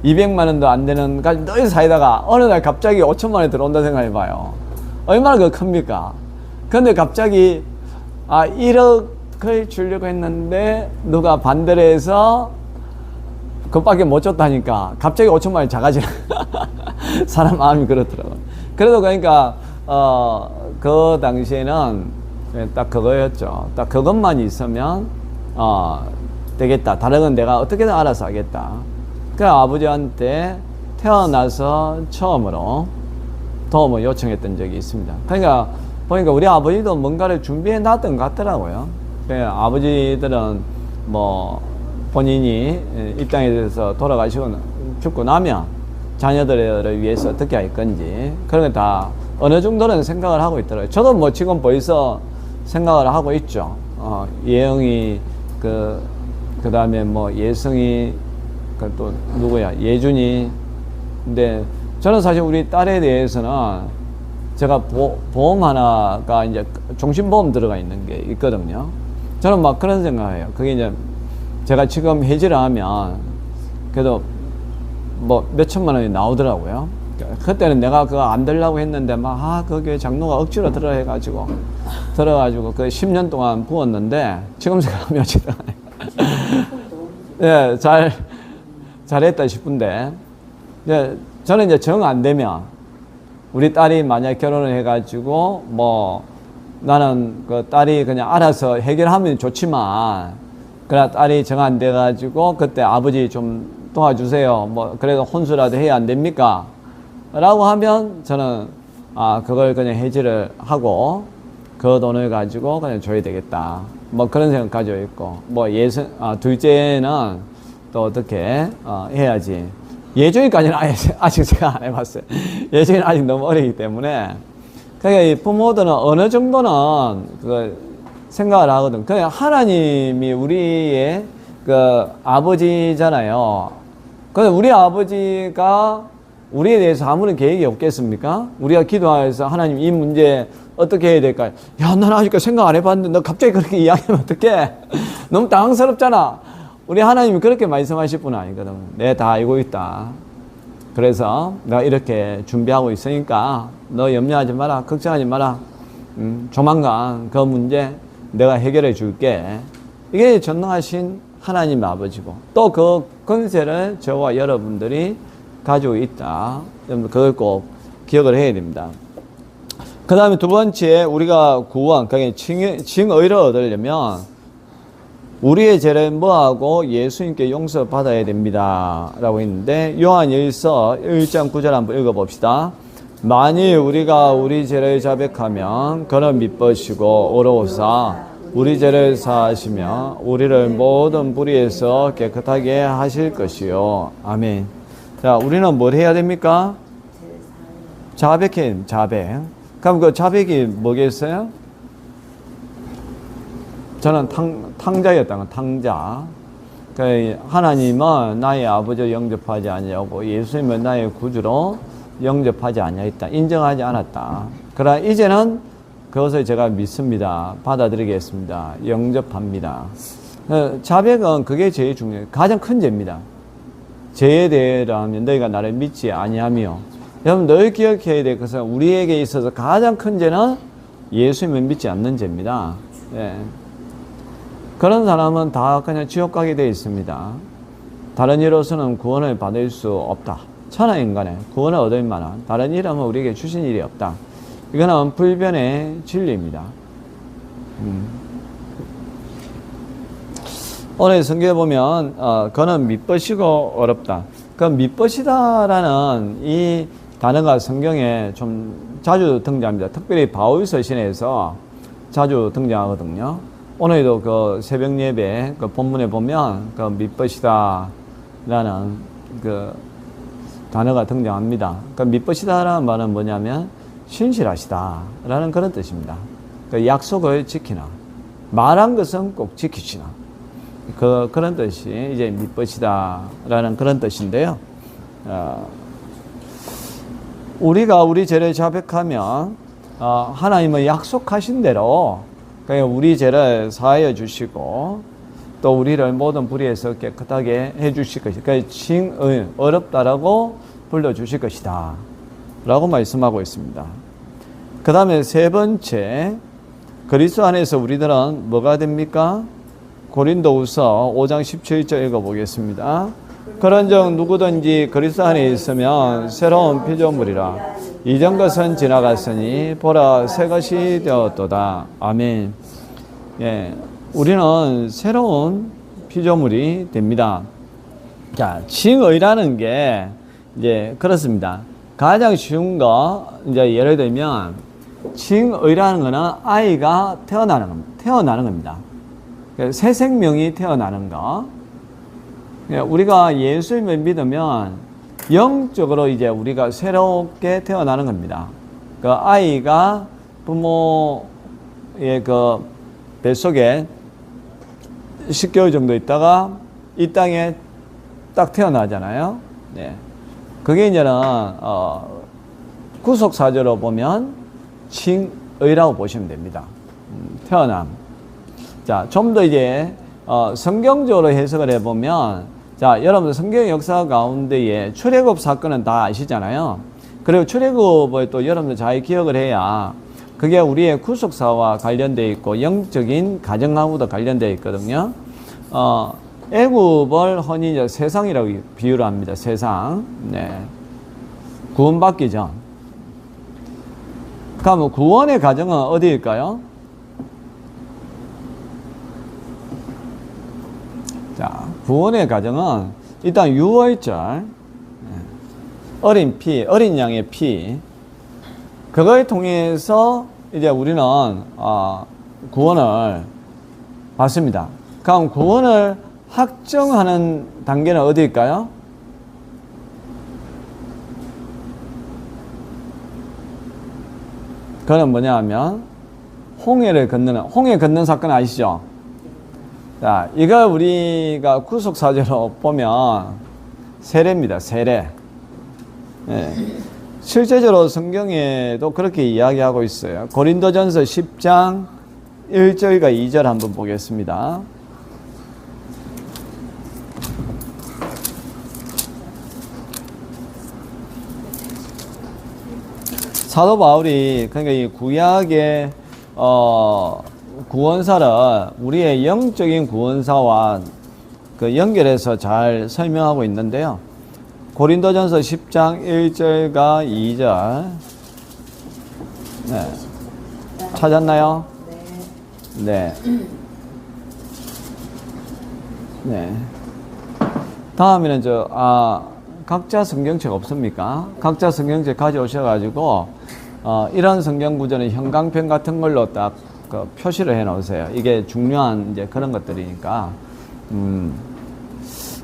200만 원도 안 되는 까지 늘 살다가 어느 날 갑자기 5천만 원이 들어온다 생각해봐요. 얼마나 그 큽니까? 근데 갑자기 1억을 주려고 했는데 누가 반대를 해서 그것밖에 못 줬다니까 갑자기 5천만 원이 작아지는 사람 마음이 그렇더라고요. 그래도 그러니까 그 당시에는 딱 그거였죠. 딱 그것만 있으면 되겠다. 다른 건 내가 어떻게든 알아서 하겠다. 그 아버지한테 태어나서 처음으로 도움을 요청했던 적이 있습니다. 그러니까 보니까 우리 아버지도 뭔가를 준비해 놨던 것 같더라고요. 아버지들은 뭐 본인이 이 땅에 대해서 돌아가시고 죽고 나면 자녀들을 위해서 어떻게 할 건지 그런 거 다 어느 정도는 생각을 하고 있더라고요. 저도 뭐 지금 벌써 생각을 하고 있죠. 예영이 그 다음에 뭐 예성이 또 누구야 예준이. 근데 저는 사실 우리 딸에 대해서는 제가 보험 하나가 이제 종신보험 들어가 있는 게 있거든요. 저는 막 그런 생각해요. 그게 이제 제가 지금 해지를 하면 그래도 뭐 몇천만 원이 나오더라고요. 그때는 내가 그거 안 들라고 했는데 막 거기에 장로가 억지로 들어가지고 그 10년 동안 부었는데 지금 생각하면 어쨌든 예, 잘했다 싶은데 저는 이제 정 안 되면 우리 딸이 만약 결혼을 해가지고 뭐 나는 그 딸이 그냥 알아서 해결하면 좋지만 그러나 딸이 정 안 돼가지고 그때 아버지 좀 도와주세요. 뭐 그래도 혼수라도 해야 안 됩니까? 라고 하면 저는 그걸 그냥 해지를 하고 그 돈을 가지고 그냥 줘야 되겠다. 뭐 그런 생각 가지고 있고 뭐 둘째는 또 어떻게 해야지. 예준이까지는 아직 제가 안 해봤어요. 예준이는 아직 너무 어리기 때문에. 그러니까 이 부모들은 어느 정도는 그 생각을 하거든. 그냥 하나님이 우리의 그 아버지잖아요. 근데 우리 아버지가 우리에 대해서 아무런 계획이 없겠습니까? 우리가 기도해서 하나님 이 문제 어떻게 해야 될까요? 야, 난 아직까지 생각 안 해봤는데 너 갑자기 그렇게 이야기하면 어떡해? 너무 당황스럽잖아. 우리 하나님이 그렇게 말씀하실 분은 아니거든. 내가 다 알고 있다. 그래서 내가 이렇게 준비하고 있으니까 너 염려하지 마라. 걱정하지 마라. 조만간 그 문제 내가 해결해 줄게. 이게 전능하신 하나님 아버지고 또 그 권세를 저와 여러분들이 가지고 있다. 여러분 그걸 꼭 기억을 해야 됩니다. 그 다음에 두 번째 우리가 구원, 그러니까 칭의를 얻으려면 우리의 죄를 뭐하고 예수님께 용서받아야 됩니다. 라고 있는데 요한일서 1장 9절 한번 읽어봅시다. 만일 우리가 우리 죄를 자백하면 그는 믿으시고 의로우사 우리 죄를 사하시며 우리를 모든 불의에서 깨끗하게 하실 것이요. 아멘. 자, 우리는 뭘 해야 됩니까? 자백. 그럼 그 자백이 뭐겠어요? 저는 탕자였다는 탕자. 하나님은 나의 아버지를 영접하지 아니하고 예수님은 나의 구주로 영접하지 아니하였다. 인정하지 않았다. 그러나 이제는 그것을 제가 믿습니다. 받아들이겠습니다. 영접합니다. 자백은 그게 제일 중요해요. 가장 큰 죄입니다. 죄에 대하면 너희가 나를 믿지 아니하며 여러분 늘 기억해야 될 것은 우리에게 있어서 가장 큰 죄는 예수님을 믿지 않는 죄입니다. 예. 그런 사람은 다 그냥 지옥 가게 되어 있습니다. 다른 일로서는 구원을 받을 수 없다. 천하 인간의 구원을 얻을 만한 다른 일은 우리에게 주신 일이 없다. 이거는 불변의 진리입니다. 오늘 성경에 보면 그는 믿으시고 어렵다. 그 믿으시다라는 이 단어가 성경에 좀 자주 등장합니다. 특별히 바울서신에서 자주 등장하거든요. 오늘도 그 새벽 예배 그 본문에 보면 그 믿으시다라는 그 단어가 등장합니다. 그 믿으시다라는 말은 뭐냐면 신실하시다라는 그런 뜻입니다. 그 약속을 지키나 말한 것은 꼭 지키시나 그런 뜻이 이제 믿으시다라는 그런 뜻인데요. 우리가 우리 죄를 자백하면 하나님은 약속하신 대로 우리 죄를 사하여 주시고 또 우리를 모든 불의에서 깨끗하게 해 주실 것이다. 그러니까 어렵다라고 불러주실 것이다 라고 말씀하고 있습니다. 그 다음에 세 번째, 그리스도 안에서 우리들은 뭐가 됩니까? 고린도후서 5장 17절 읽어보겠습니다. 그런즉 누구든지 그리스도 안에 있으면 새로운 피조물이라. 이전 것은 지나갔으니 보라 새 것이 되었도다. 아멘. 예, 우리는 새로운 피조물이 됩니다. 자, 칭의라는 게 이제 그렇습니다. 가장 쉬운 거 이제 예를 들면 칭의라는 거는 아이가 태어나는 겁니다. 새 생명이 태어나는 거. 우리가 예수님을 믿으면 영적으로 이제 우리가 새롭게 태어나는 겁니다. 그 아이가 부모의 그 뱃속에 10개월 정도 있다가 이 땅에 딱 태어나잖아요. 네. 그게 이제는 구속사제로 보면 칭의라고 보시면 됩니다. 태어남. 자, 좀 더 이제 성경적으로 해석을 해보면, 자, 여러분 성경 역사 가운데에 출애굽 사건은 다 아시잖아요. 그리고 출애굽을 또 여러분들 잘 기억을 해야 그게 우리의 구속사와 관련되어 있고 영적인 가정하고도 관련되어 있거든요. 애굽을 흔히 이제 세상이라고 비유를 합니다. 세상. 네. 구원받기 전. 그럼 구원의 가정은 어디일까요? 자, 구원의 가정은 일단 유월절, 어린 피, 어린 양의 피, 그걸 통해서 이제 우리는 구원을 받습니다. 그럼 구원을 확정하는 단계는 어디일까요? 그건 뭐냐 하면 홍해 건너는 사건 아시죠? 자, 이걸 우리가 구속사제로 보면 세례입니다. 세례. 네. 실제적으로 성경에도 그렇게 이야기하고 있어요. 고린도전서 10장 1절과 2절 한번 보겠습니다. 사도 바울이 그러니까 이 구약의 구원사를 우리의 영적인 구원사와 그 연결해서 잘 설명하고 있는데요. 고린도전서 10장 1절과 2절. 네. 찾았나요? 네. 네. 다음에는 각자 성경책 없습니까? 각자 성경책 가져오셔가지고 이런 성경 구절은 형광펜 같은 걸로 딱 표시를 해 놓으세요. 이게 중요한 이제 그런 것들이니까.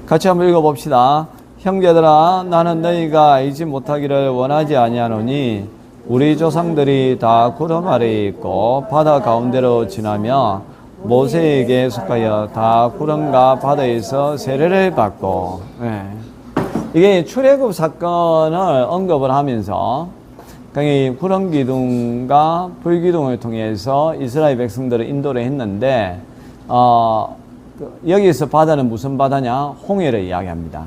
같이 한번 읽어봅시다. 형제들아, 나는 너희가 알지 못하기를 원하지 아니하노니 우리 조상들이 다 구름 아래에 있고 바다 가운데로 지나며 모세에게 속하여 다 구름과 바다에서 세례를 받고. 네. 이게 출애굽 사건을 언급을 하면서 이 구름 기둥과 불 기둥을 통해서 이스라엘 백성들을 인도를 했는데 여기서 바다는 무슨 바다냐? 홍해를 이야기합니다.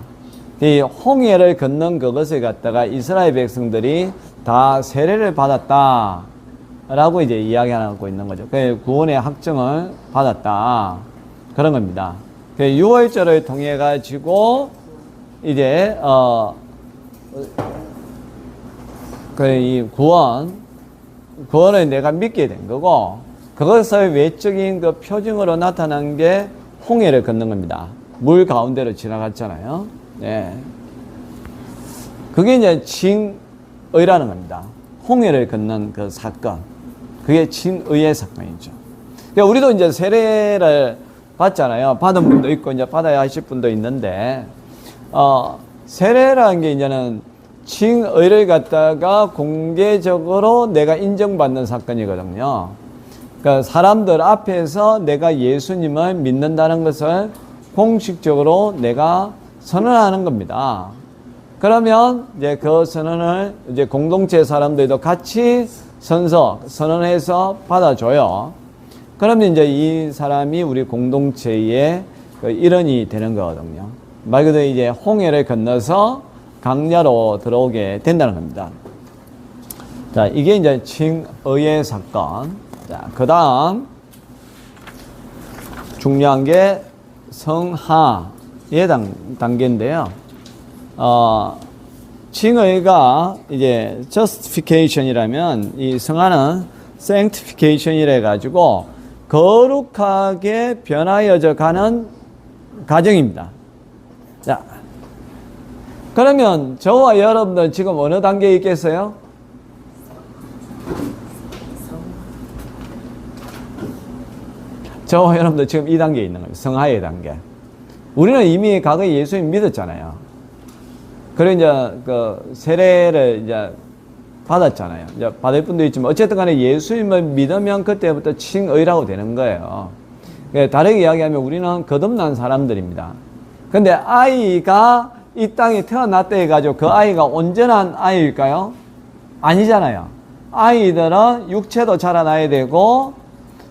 이 홍해를 건넌 그것을 갖다가 이스라엘 백성들이 다 세례를 받았다라고 이제 이야기하고 있는 거죠. 그 구원의 확증을 받았다. 그런 겁니다. 그 6월절을 통해 가지고 이제 그 이 구원을 내가 믿게 된 거고, 그것을 외적인 그 표징으로 나타난 게 홍해를 건넌 겁니다. 물 가운데로 지나갔잖아요. 네. 그게 이제 칭의라는 겁니다. 홍해를 건넌 그 사건. 그게 칭의의 사건이죠. 그러니까 우리도 이제 세례를 받잖아요. 받은 분도 있고, 이제 받아야 하실 분도 있는데, 세례라는 게 이제는 칭의를 갖다가 공개적으로 내가 인정받는 사건이거든요. 그러니까 사람들 앞에서 내가 예수님을 믿는다는 것을 공식적으로 내가 선언하는 겁니다. 그러면 이제 그 선언을 이제 공동체 사람들도 같이 선언해서 받아줘요. 그러면 이제 이 사람이 우리 공동체의 그 일원이 되는 거거든요. 말 그대로 이제 홍해를 건너서 강야로 들어오게 된다는 겁니다. 자, 이게 이제 칭의의 사건. 자, 그 다음 중요한 게 성하의 단계인데요. 칭의가 이제 justification이라면 이 성하는 sanctification이라 가지고 거룩하게 변하여져 가는 과정입니다. 자, 그러면 저와 여러분들 지금 어느 단계에 있겠어요? 저와 여러분들 지금 이 단계에 있는 거예요. 성하의 단계. 우리는 이미 과거에 예수님 믿었잖아요. 그래 이제 그 세례를 이제 받았잖아요. 이제 받을 분도 있지만 어쨌든 간에 예수님을 믿으면 그때부터 칭의라고 되는 거예요. 다르게 이야기하면 우리는 거듭난 사람들입니다. 근데 아이가 이 땅에 태어났다 해가지고 그 아이가 온전한 아이일까요? 아니잖아요. 아이들은 육체도 자라나야 되고,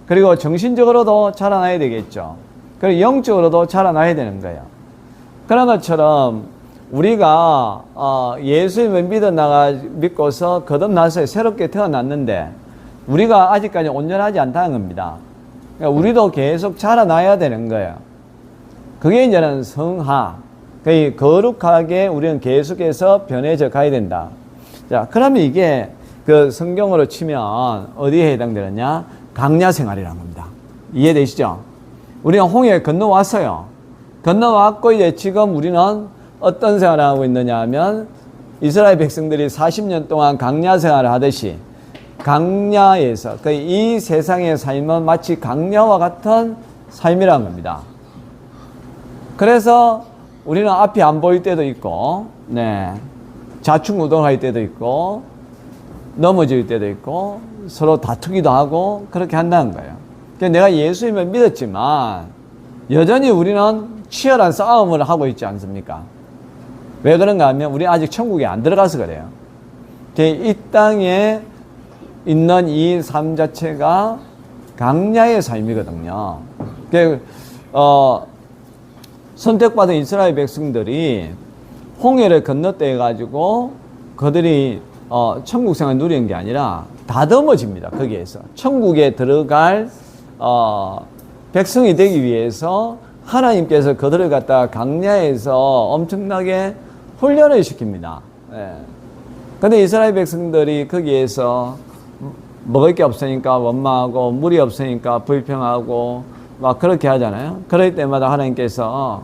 그리고 정신적으로도 자라나야 되겠죠. 그리고 영적으로도 자라나야 되는 거예요. 그런 것처럼 우리가 예수님을 믿고서 거듭나서 새롭게 태어났는데 우리가 아직까지 온전하지 않다는 겁니다. 그러니까 우리도 계속 자라나야 되는 거예요. 그게 이제는 성하. 거룩하게 우리는 계속해서 변해져 가야 된다. 자, 그러면 이게 그 성경으로 치면 어디에 해당되느냐? 강야 생활이라는 겁니다. 이해되시죠? 우리는 홍해 건너왔어요. 건너왔고 이제 지금 우리는 어떤 생활을 하고 있느냐 하면 이스라엘 백성들이 40년 동안 강야 생활을 하듯이 강야에서 이 세상의 삶은 마치 강야와 같은 삶이라는 겁니다. 그래서 우리는 앞이 안 보일 때도 있고, 네, 좌충우돌할 때도 있고, 넘어질 때도 있고, 서로 다투기도 하고 그렇게 한다는 거예요. 그러니까 내가 예수님을 믿었지만 여전히 우리는 치열한 싸움을 하고 있지 않습니까? 왜 그런가 하면 우리 아직 천국에 안 들어가서 그래요. 이 땅에 있는 이 삶 자체가 강야의 삶이거든요. 선택받은 이스라엘 백성들이 홍해를 건넜다 해가지고 그들이 천국 생활 누리는 게 아니라 다듬어집니다. 거기에서 천국에 들어갈 백성이 되기 위해서 하나님께서 그들을 갖다가 강야에서 엄청나게 훈련을 시킵니다. 근데 이스라엘 백성들이 거기에서 먹을 게 없으니까 원망하고 물이 없으니까 불평하고 막 그렇게 하잖아요. 그럴 때마다 하나님께서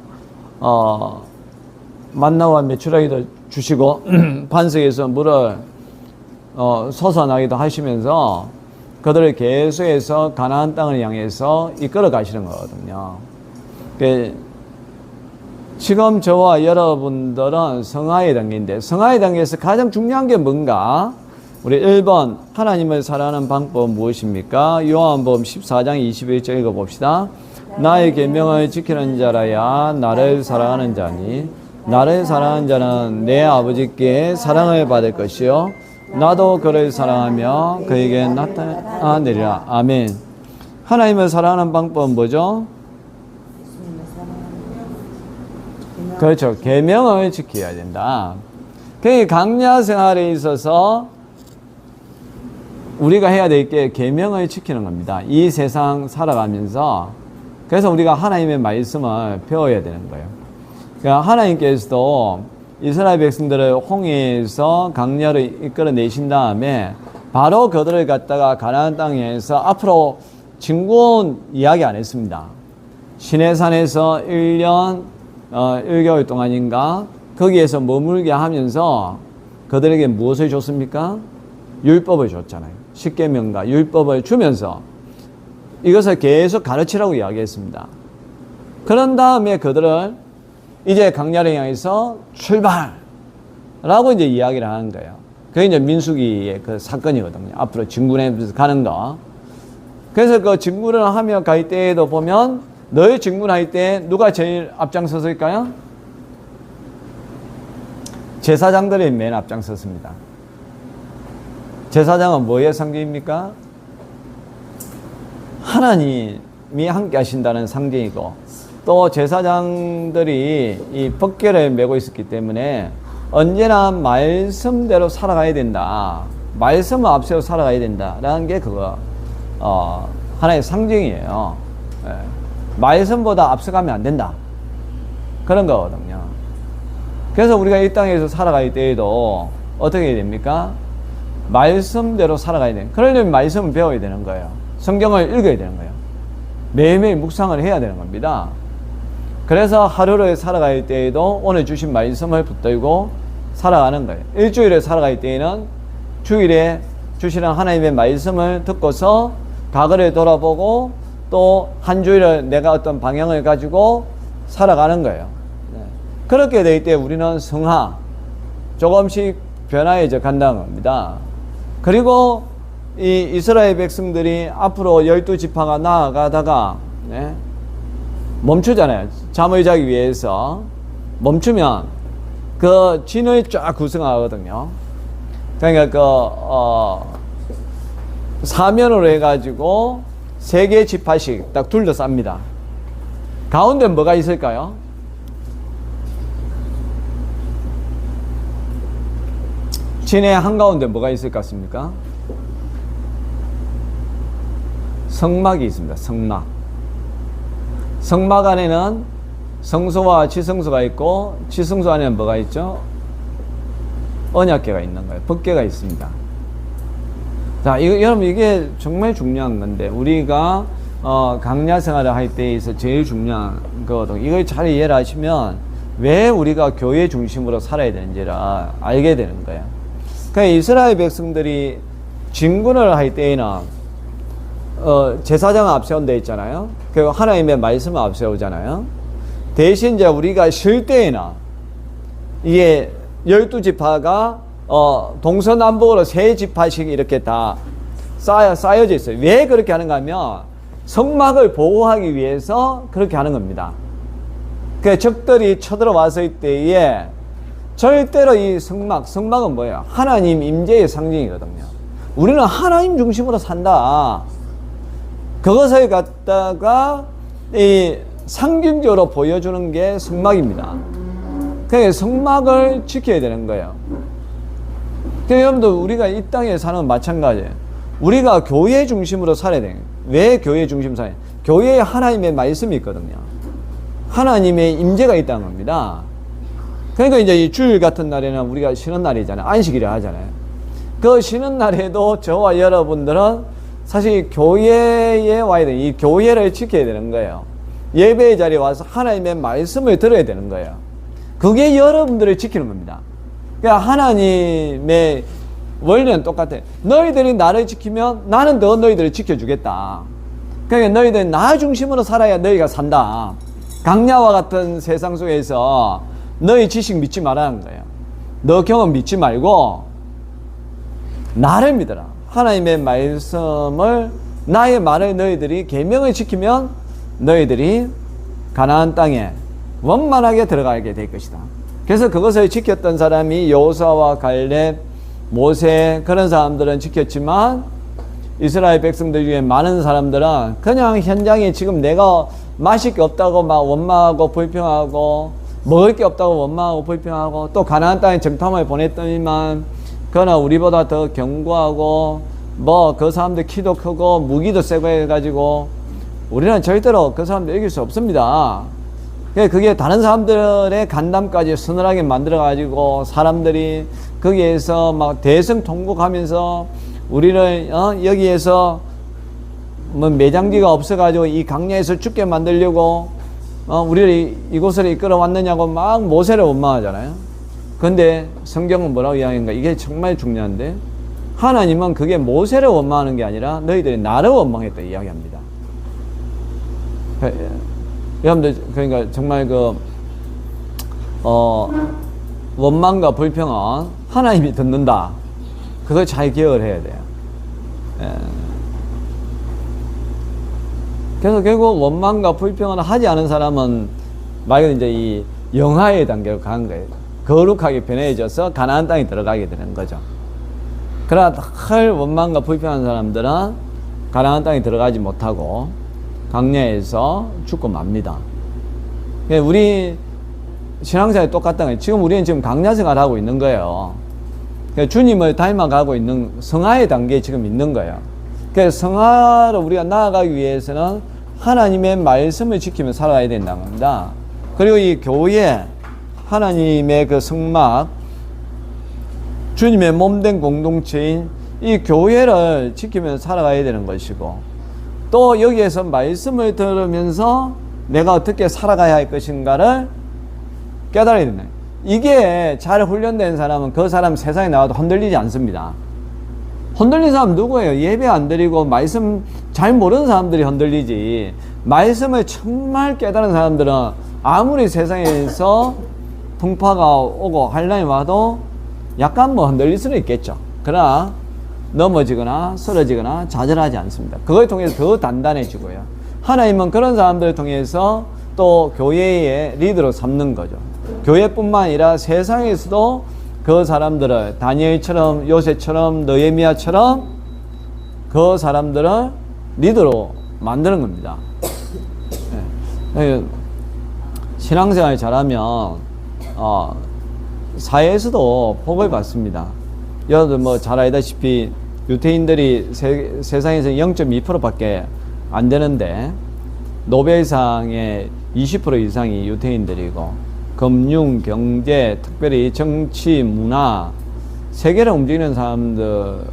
만나와 메추라기도 주시고 반석에서 물을 솟아나기도 하시면서 그들을 계속해서 가나안 땅을 향해서 이끌어 가시는 거거든요. 지금 저와 여러분들은 성화의 단계인데, 성화의 단계에서 가장 중요한 게 뭔가? 우리 1번, 하나님을 사랑하는 방법은 무엇입니까? 요한복음 14장 21절 읽어봅시다. 나의 계명을 지키는 자라야 나를 사랑하는 자니, 나를 사랑하는 자는 내 아버지께 사랑을 받을 것이요 나도 그를 사랑하며 그에게 나타내리라. 아멘. 하나님을 사랑하는 방법은 뭐죠? 그렇죠. 계명을 지켜야 된다. 그 강야 생활에 있어서 우리가 해야 될 게 계명을 지키는 겁니다. 이 세상 살아가면서. 그래서 우리가 하나님의 말씀을 배워야 되는 거예요. 그러니까 하나님께서도 이스라엘 백성들을 홍해에서 강야를 이끌어내신 다음에 바로 그들을 갖다가 가나안 땅에서 앞으로 진군 이야기 안 했습니다. 시내산에서 1년 1개월 동안인가 거기에서 머물게 하면서 그들에게 무엇을 줬습니까? 율법을 줬잖아요. 십계명과 율법을 주면서 이것을 계속 가르치라고 이야기했습니다. 그런 다음에 그들을 이제 강야를 향해서 출발라고 이제 이야기를 하는 거예요. 그게 이제 민수기의 그 사건이거든요. 앞으로 진군에 가는 거. 그래서 그 진군을 하며 갈 때에도 보면 너희 진군할 때 누가 제일 앞장섰을까요? 제사장들이 맨 앞장섰습니다. 제사장은 뭐의 상징입니까? 하나님이 함께 하신다는 상징이고, 또 제사장들이 이 법궤를 메고 있었기 때문에 언제나 말씀대로 살아가야 된다. 말씀을 앞세워 살아가야 된다라는 게 그거 하나의 상징이에요. 예. 말씀보다 앞서가면 안 된다. 그런 거거든요. 그래서 우리가 이 땅에서 살아갈 때에도 어떻게 해야 됩니까? 말씀대로 살아가야 돼요. 그러려면 말씀을 배워야 되는 거예요. 성경을 읽어야 되는 거예요. 매일매일 묵상을 해야 되는 겁니다. 그래서 하루를 살아갈 때에도 오늘 주신 말씀을 붙들고 살아가는 거예요. 일주일을 살아갈 때에는 주일에 주시는 하나님의 말씀을 듣고서 과거를 돌아보고 또 한 주일을 내가 어떤 방향을 가지고 살아가는 거예요. 그렇게 될 때 우리는 성화, 조금씩 변화해져 간다는 겁니다. 그리고 이 이스라엘 백성들이 앞으로 12지파가 나아가다가 멈추잖아요. 잠을 자기 위해서 멈추면 그 진을 쫙 구성하거든요. 그러니까 사면으로 해가지고 3개 지파씩 딱 둘러쌉니다. 가운데 뭐가 있을까요? 진의 한가운데 뭐가 있을 것 같습니까? 성막이 있습니다. 성막. 성막 안에는 성소와 지성소가 있고, 지성소 안에는 뭐가 있죠? 언약궤가 있는 거예요. 법궤가 있습니다. 자, 이거 여러분 이게 정말 중요한 건데, 우리가 강야 생활을 할 때 있어 제일 중요한 거거든요. 이걸 잘 이해를 하시면 왜 우리가 교회 중심으로 살아야 되는지를 알게 되는 거예요. 그러니까 이스라엘 백성들이 진군을 할 때에는 제사장을 앞세운 데 있잖아요. 그리고 하나님의 말씀을 앞세우잖아요. 대신 이제 우리가 쉴 때에는 이게 12지파가 동서남북으로 3지파씩 이렇게 다 쌓여져 있어요. 왜 그렇게 하는가 하면 성막을 보호하기 위해서 그렇게 하는 겁니다. 그 적들이 쳐들어왔을 때에 절대로 이 성막은 뭐예요? 하나님 임재의 상징이거든요. 우리는 하나님 중심으로 산다. 그것을 갖다가 이 상징적으로 보여주는 게 성막입니다. 그러니까 성막을 지켜야 되는 거예요. 그러니까 여러분들 우리가 이 땅에 사는 건 마찬가지예요. 우리가 교회 중심으로 살아야 돼요. 왜 교회 중심 살아야 돼요? 교회에 하나님의 말씀이 있거든요. 하나님의 임재가 있다는 겁니다. 그러니까 이제 이 주일 같은 날에는 우리가 쉬는 날이잖아요. 안식일을 하잖아요. 그 쉬는 날에도 저와 여러분들은 사실 교회에 와야 돼요. 이 교회를 지켜야 되는 거예요. 예배의 자리에 와서 하나님의 말씀을 들어야 되는 거예요. 그게 여러분들을 지키는 겁니다. 그러니까 하나님의 원리는 똑같아요. 너희들이 나를 지키면 나는 더 너희들을 지켜주겠다. 그러니까 너희들은 나 중심으로 살아야 너희가 산다. 강야와 같은 세상 속에서 너희 지식 믿지 말라는 거예요. 너 경험 믿지 말고 나를 믿어라. 하나님의 말씀을, 나의 말을 너희들이 계명을 지키면 너희들이 가나안 땅에 원만하게 들어가게 될 것이다. 그래서 그것을 지켰던 사람이 여호수아와 갈렙, 모세, 그런 사람들은 지켰지만 이스라엘 백성들 중에 많은 사람들은 그냥 현장에 지금 내가 마실 게 없다고 막 원망하고 불평하고 먹을 게 없다고 원망하고 불평하고 또 가나안 땅에 정탐을 보냈더니만 그러나 우리보다 더 견고하고 뭐 그 사람들 키도 크고 무기도 세고 해가지고 우리는 절대로 그 사람들 이길 수 없습니다. 그게 다른 사람들의 간담까지 서늘하게 만들어가지고 사람들이 거기에서 막 대성통곡하면서 우리를 여기에서 뭐 매장지가 없어가지고 이 강야에서 죽게 만들려고 우리를 이곳으로 이끌어 왔느냐고 막 모세를 원망하잖아요. 근데 성경은 뭐라고 이야기한가? 이게 정말 중요한데 하나님은 그게 모세를 원망하는 게 아니라 너희들이 나를 원망했다 이야기합니다. 여러분들 그러니까 정말 원망과 불평은 하나님이 듣는다. 그걸 잘 기억을 해야 돼요. 그래서 결국 원망과 불평을 하지 않은 사람은 말 그대로 이제 이 영화의 단계로 간 거예요. 거룩하게 변해져서 가나안 땅에 들어가게 되는 거죠. 그러나 큰 원망과 불평한 사람들은 가나안 땅에 들어가지 못하고 강야에서 죽고 맙니다. 우리 신앙생활이 똑같다는 거예요. 지금 우리는 지금 강야 생활을 하고 있는 거예요. 주님을 닮아가고 있는 성화의 단계에 지금 있는 거예요. 그래서 성화로 우리가 나아가기 위해서는 하나님의 말씀을 지키며 살아야 된다는 겁니다. 그리고 이 교회, 하나님의 그 성막, 주님의 몸된 공동체인 이 교회를 지키며 살아가야 되는 것이고, 또 여기에서 말씀을 들으면서 내가 어떻게 살아가야 할 것인가를 깨달아야 된다. 이게 잘 훈련된 사람은 그 사람 세상에 나와도 흔들리지 않습니다. 흔들린 사람 누구예요? 예배 안 드리고 말씀 잘 모르는 사람들이 흔들리지. 말씀을 정말 깨달은 사람들은 아무리 세상에서 풍파가 오고 환란이 와도 약간 뭐 흔들릴 수는 있겠죠. 그러나 넘어지거나 쓰러지거나 좌절하지 않습니다. 그걸 통해서 더 단단해지고요. 하나님은 그런 사람들을 통해서 또 교회의 리더로 삼는 거죠. 교회뿐만 아니라 세상에서도 그 사람들을 다니엘처럼 요새처럼 느헤미야처럼 그 사람들을 리더로 만드는 겁니다. 신앙생활 잘하면 사회에서도 복을 받습니다. 여러분들 뭐 잘 알다시피 유태인들이 세상에서 0.2%밖에 안 되는데 노벨상의 20% 이상이 유태인들이고 금융, 경제, 특별히 정치, 문화, 세계를 움직이는 사람들의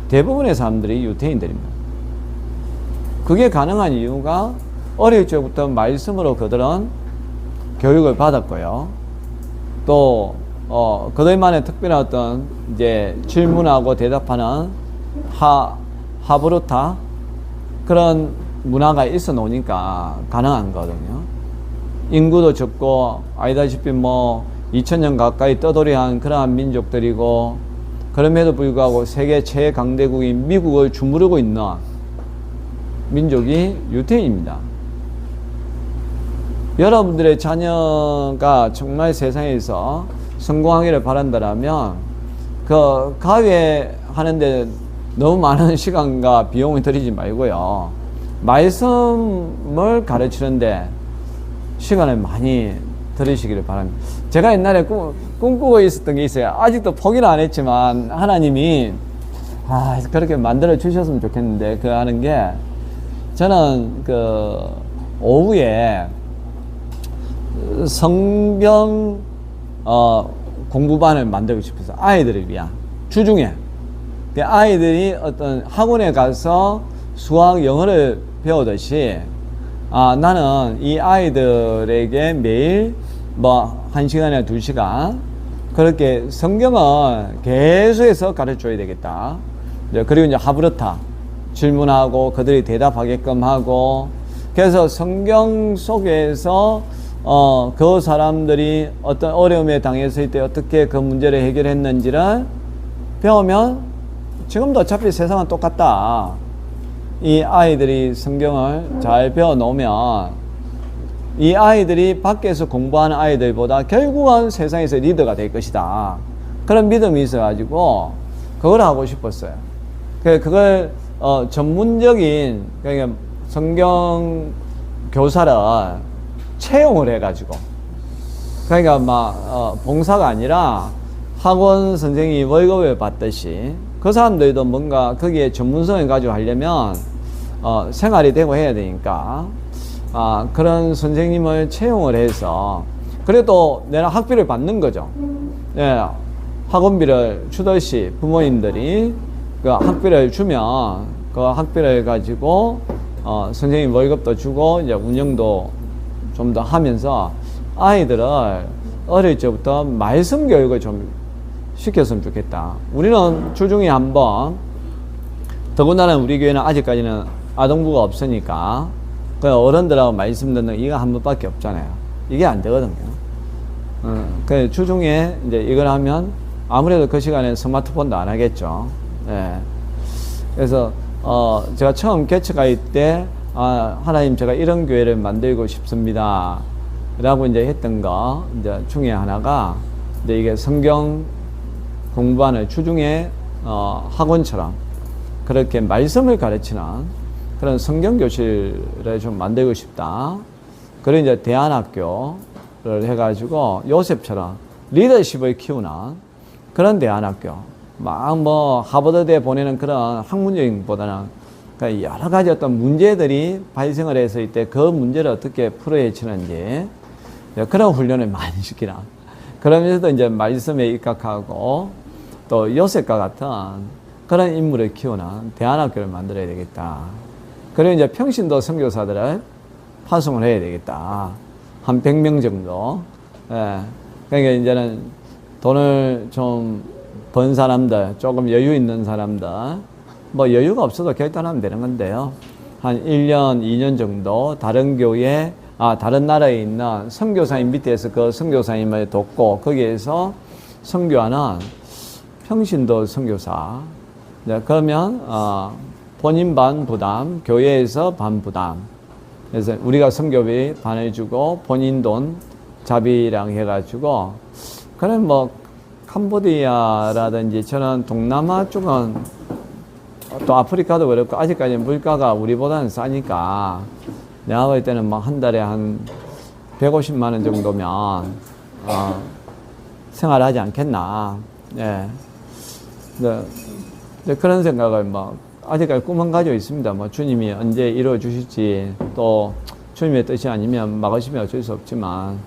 대부분의 사람들이 유태인들입니다. 그게 가능한 이유가 어릴 적부터 말씀으로 그들은 교육을 받았고요. 또 그들만의 특별한 어떤 이제 질문하고 대답하는 하브루타 그런 문화가 있어 놓으니까 가능한 거거든요. 인구도 적고 알다시피 뭐 2000년 가까이 떠돌이한 그러한 민족들이고 그럼에도 불구하고 세계 최강대국인 미국을 주무르고 있는 민족이 유태인입니다. 여러분들의 자녀가 정말 세상에서 성공하기를 바란다면 그 가외하는데 너무 많은 시간과 비용을 들이지 말고요. 말씀을 가르치는데 시간을 많이 들으시기를 바랍니다. 제가 옛날에 꿈꾸고 있었던 게 있어요. 아직도 포기는 안 했지만 하나님이 그렇게 만들어 주셨으면 좋겠는데 그 하는 게 저는 그 오후에 성경 공부반을 만들고 싶어서 아이들을 위한 주중에 아이들이 어떤 학원에 가서 수학 영어를 배우듯이 나는 이 아이들에게 매일 뭐 1시간이나 2시간 그렇게 성경을 계속해서 가르쳐줘야 되겠다. 그리고 이제 하브르타 질문하고 그들이 대답하게끔 하고 그래서 성경 속에서 그 사람들이 어떤 어려움에 당했을 때 어떻게 그 문제를 해결했는지를 배우면 지금도 어차피 세상은 똑같다. 이 아이들이 성경을 잘 배워 놓으면 이 아이들이 밖에서 공부하는 아이들보다 결국은 세상에서 리더가 될 것이다. 그런 믿음이 있어가지고 그걸 하고 싶었어요. 그걸 전문적인 그러니까 성경 교사를 채용을 해가지고 그러니까 막 봉사가 아니라 학원 선생님이 월급을 받듯이 그 사람들도 뭔가 거기에 전문성을 가지고 하려면 생활이 되고 해야 되니까 그런 선생님을 채용을 해서 그래도 내가 학비를 받는 거죠. 예, 학원비를 주듯이 부모님들이 그 학비를 주면 그 학비를 가지고 선생님 월급도 주고 이제 운영도 좀 더 하면서 아이들을 어릴 적부터 말씀 교육을 좀 시켰으면 좋겠다. 우리는 주중에 한번, 더군다나 우리 교회는 아직까지는 아동부가 없으니까 그 어른들하고 말씀 듣는 이거 한 번밖에 없잖아요. 이게 안 되거든요. 그 주중에 이제 이걸 하면 아무래도 그 시간에 스마트폰도 안 하겠죠. 예. 그래서 제가 처음 개척할 때 하나님 제가 이런 교회를 만들고 싶습니다 라고 이제 했던 거 이제 중에 하나가 이제 이게 성경 공부하는 주중에 학원처럼 그렇게 말씀을 가르치는 그런 성경 교실을 좀 만들고 싶다. 그리고 이제 대안학교를 해가지고 요셉처럼 리더십을 키우는 그런 대안학교. 막 뭐 하버드대 보내는 그런 학문여행보다는 그러니까 여러 가지 어떤 문제들이 발생을 했을 때 그 문제를 어떻게 풀어헤치는지 그런 훈련을 많이 시키나. 그러면서도 이제 말씀에 입각하고 또 요셉과 같은 그런 인물을 키우는 대안학교를 만들어야 되겠다. 그리고 이제 평신도 선교사들을 파송을 해야 되겠다. 한 100명 정도. 예. 그러니까 이제는 돈을 좀 번 사람들, 조금 여유 있는 사람들, 뭐 여유가 없어도 결단하면 되는 건데요. 한 1년, 2년 정도 다른 교회, 다른 나라에 있는 선교사님 밑에서 그 선교사님을 돕고 거기에서 선교하는 평신도 선교사. 네, 그러면 본인 반 부담, 교회에서 반 부담. 그래서 우리가 선교비 반을 주고 본인 돈 자비랑 해가지고 그런 뭐 캄보디아라든지 저는 동남아 쪽은 또 아프리카도 그렇고 아직까지 물가가 우리보다는 싸니까 내가 볼 때는 막 한 달에 한 150만 원 정도면 생활하지 않겠나. 예. 네, 그런 생각을 뭐 아직까지 꿈은 가지고 있습니다. 뭐 주님이 언제 이루어 주실지 또 주님의 뜻이 아니면 막으시면 어쩔 수 없지만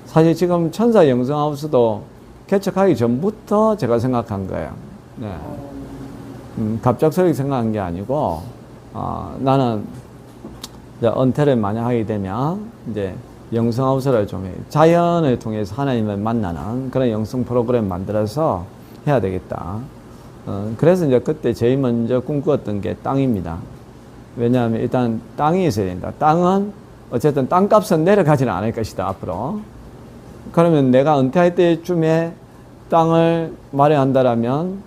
사실 지금 천사 영성하우스도 개척하기 전부터 제가 생각한 거예요. 네. 갑작스럽게 생각한 게 아니고 나는 이제 은퇴를 많이 하게 되면 이제 영성하우스를 좀 해. 자연을 통해서 하나님을 만나는 그런 영성 프로그램 만들어서 해야 되겠다. 그래서 이제 그때 제일 먼저 꿈꾸었던 게 땅입니다. 왜냐하면 일단 땅이 있어야 된다. 땅은 어쨌든 땅값은 내려가지는 않을 것이다, 앞으로. 그러면 내가 은퇴할 때쯤에 땅을 마련한다라면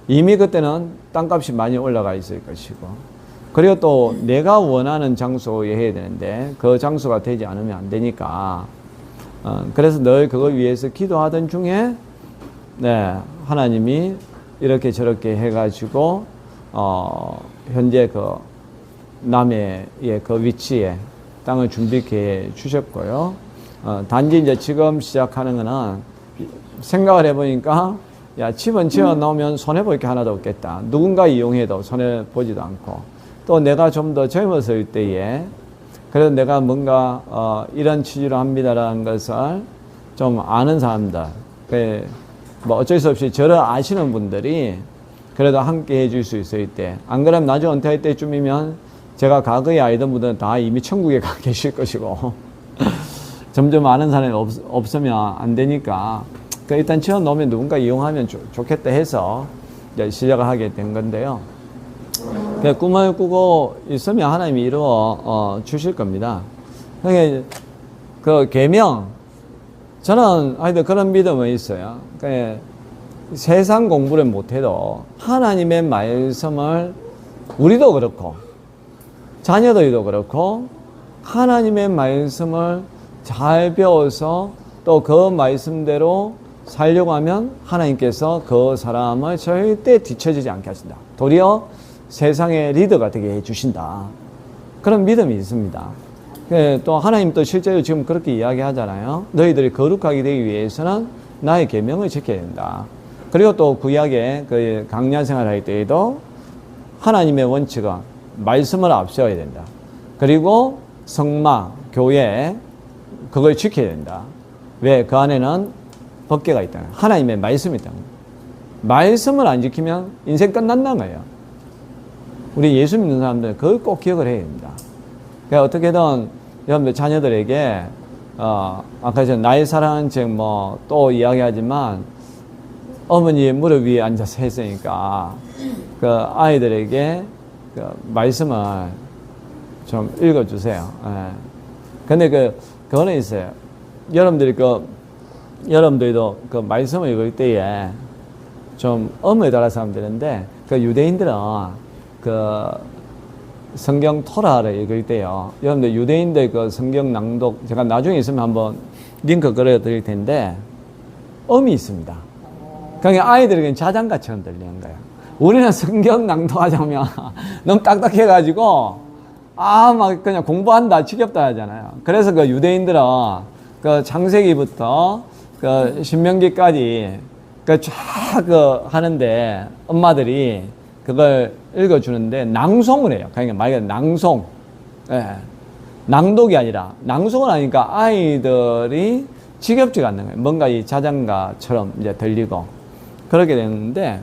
이미 그때는 땅값이 많이 올라가 있을 것이고, 그리고 또 내가 원하는 장소에 해야 되는데 그 장소가 되지 않으면 안 되니까, 그래서 늘 그걸 위해서 기도하던 중에 네, 하나님이 이렇게 저렇게 해가지고 현재 그 남해의 그 위치에 땅을 준비케 해 주셨고요. 단지 이제 지금 시작하는 거는 생각을 해보니까 야, 집은 지어 놓으면 손해볼 게 하나도 없겠다. 누군가 이용해도 손해보지도 않고, 또 내가 좀 더 젊었을 때에 그래도 내가 뭔가 이런 취지로 합니다라는 것을 좀 아는 사람들, 뭐 어쩔 수 없이 저를 아시는 분들이 그래도 함께 해줄 수 있을 때, 안 그러면 나중에 은퇴할 때쯤이면 제가 과거에 알던 분들은 다 이미 천국에 가 계실 것이고 점점 아는 사람이 없으면 안 되니까 일단 지어 놓으면 누군가 이용하면 좋겠다 해서 이제 시작을 하게 된 건데요. 꿈을 꾸고 있으면 하나님이 이루어 주실 겁니다. 그러니까 그 계명, 저는 하여튼 그런 믿음은 있어요. 그러니까 세상 공부를 못해도 하나님의 말씀을, 우리도 그렇고 자녀들도 그렇고 하나님의 말씀을 잘 배워서 또 그 말씀대로 살려고 하면 하나님께서 그 사람을 절대 뒤처지지 않게 하신다. 도리어 세상의 리더가 되게 해주신다. 그런 믿음이 있습니다. 또 하나님 또 실제로 지금 그렇게 이야기하잖아요. 너희들이 거룩하게 되기 위해서는 나의 계명을 지켜야 된다. 그리고 또 구약의 그 강야 생활할 때에도 하나님의 원칙은 말씀을 앞세워야 된다. 그리고 성막, 교회 그걸 지켜야 된다. 왜? 그 안에는 법궤가 있다. 하나님의 말씀이 있다. 말씀을 안 지키면 인생 끝난다는 거예요. 우리 예수 믿는 사람들은 그걸 꼭 기억을 해야 됩니다. 그러니까 어떻게든 여러분들 자녀들에게 아까 전 나의 사랑하는 책 뭐 또 이야기하지만 어머니의 무릎 위에 앉아서 했으니까 그 아이들에게 그 말씀을 좀 읽어주세요. 예. 근데 그거는 있어요. 여러분들도 그 말씀을 읽을 때에 좀 엄을 따라 사람 되는데 그 유대인들은 그 성경 토라를 읽을 때요. 여러분들 유대인들 그 성경 낭독 제가 나중에 있으면 한번 링크 걸어 드릴 텐데 엄이 있습니다. 그러니까 아이들에게는 자장가처럼 들리는 거예요. 우리는 성경 낭독하자면 너무 딱딱해가지고 막 그냥 공부한다 지겹다 하잖아요. 그래서 그 유대인들은 그 창세기부터 그 신명기까지 그 쫙 하는데 엄마들이 그걸 읽어주는데 낭송을 해요. 그러니까 말 그대로 낭송. 예. 낭독이 아니라 낭송을 하니까 아이들이 지겹지가 않는 거예요. 뭔가 이 자장가처럼 이제 들리고 그렇게 되는데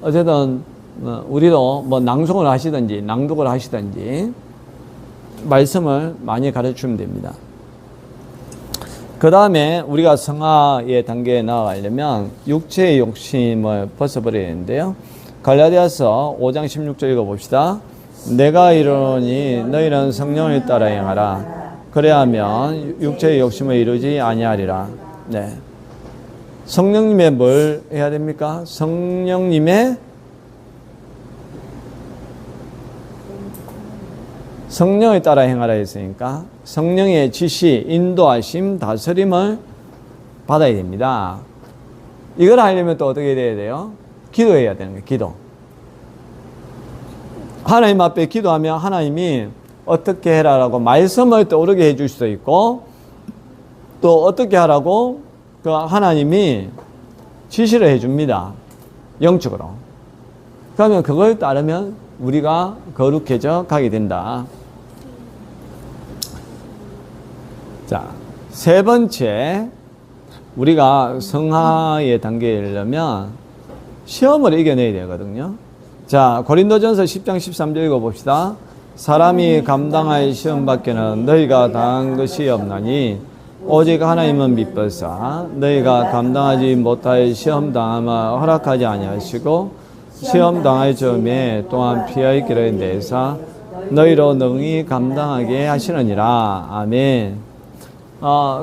어쨌든 우리도 뭐 낭송을 하시든지 낭독을 하시든지 말씀을 많이 가르치면 됩니다. 그 다음에 우리가 성화의 단계에 나아가려면 육체의 욕심을 벗어버려야 되는데요. 갈라디아서 5장 16절 읽어봅시다. 내가 이르노니 너희는 성령을 따라 행하라. 그래야면 육체의 욕심을 이루지 아니하리라. 네. 성령님의 뭘 해야 됩니까? 성령님의 성령을 따라 행하라 했으니까 성령의 지시, 인도하심, 다스림을 받아야 됩니다. 이걸 하려면 또 어떻게 돼야 돼요? 기도해야 되는 거예요. 기도. 하나님 앞에 기도하면 하나님이 어떻게 해라라고 말씀을 떠오르게 해줄 수도 있고 또 어떻게 하라고 그 하나님이 지시를 해줍니다. 영적으로. 그러면 그걸 따르면 우리가 거룩해져 가게 된다. 자, 세 번째, 우리가 성화의 단계에 이르려면 시험을 이겨내야 되거든요. 자, 고린도전서 10장 13절 읽어봅시다. 사람이 감당할 시험 밖에는 너희가 당한 것이 없나니 오직 하나님은 미쁘사 너희가 감당하지 못할 시험 당함을 허락하지 아니하시고 시험 당할 점에 또한 피할 길을 내사 너희로 능히 감당하게 하시느니라. 아멘.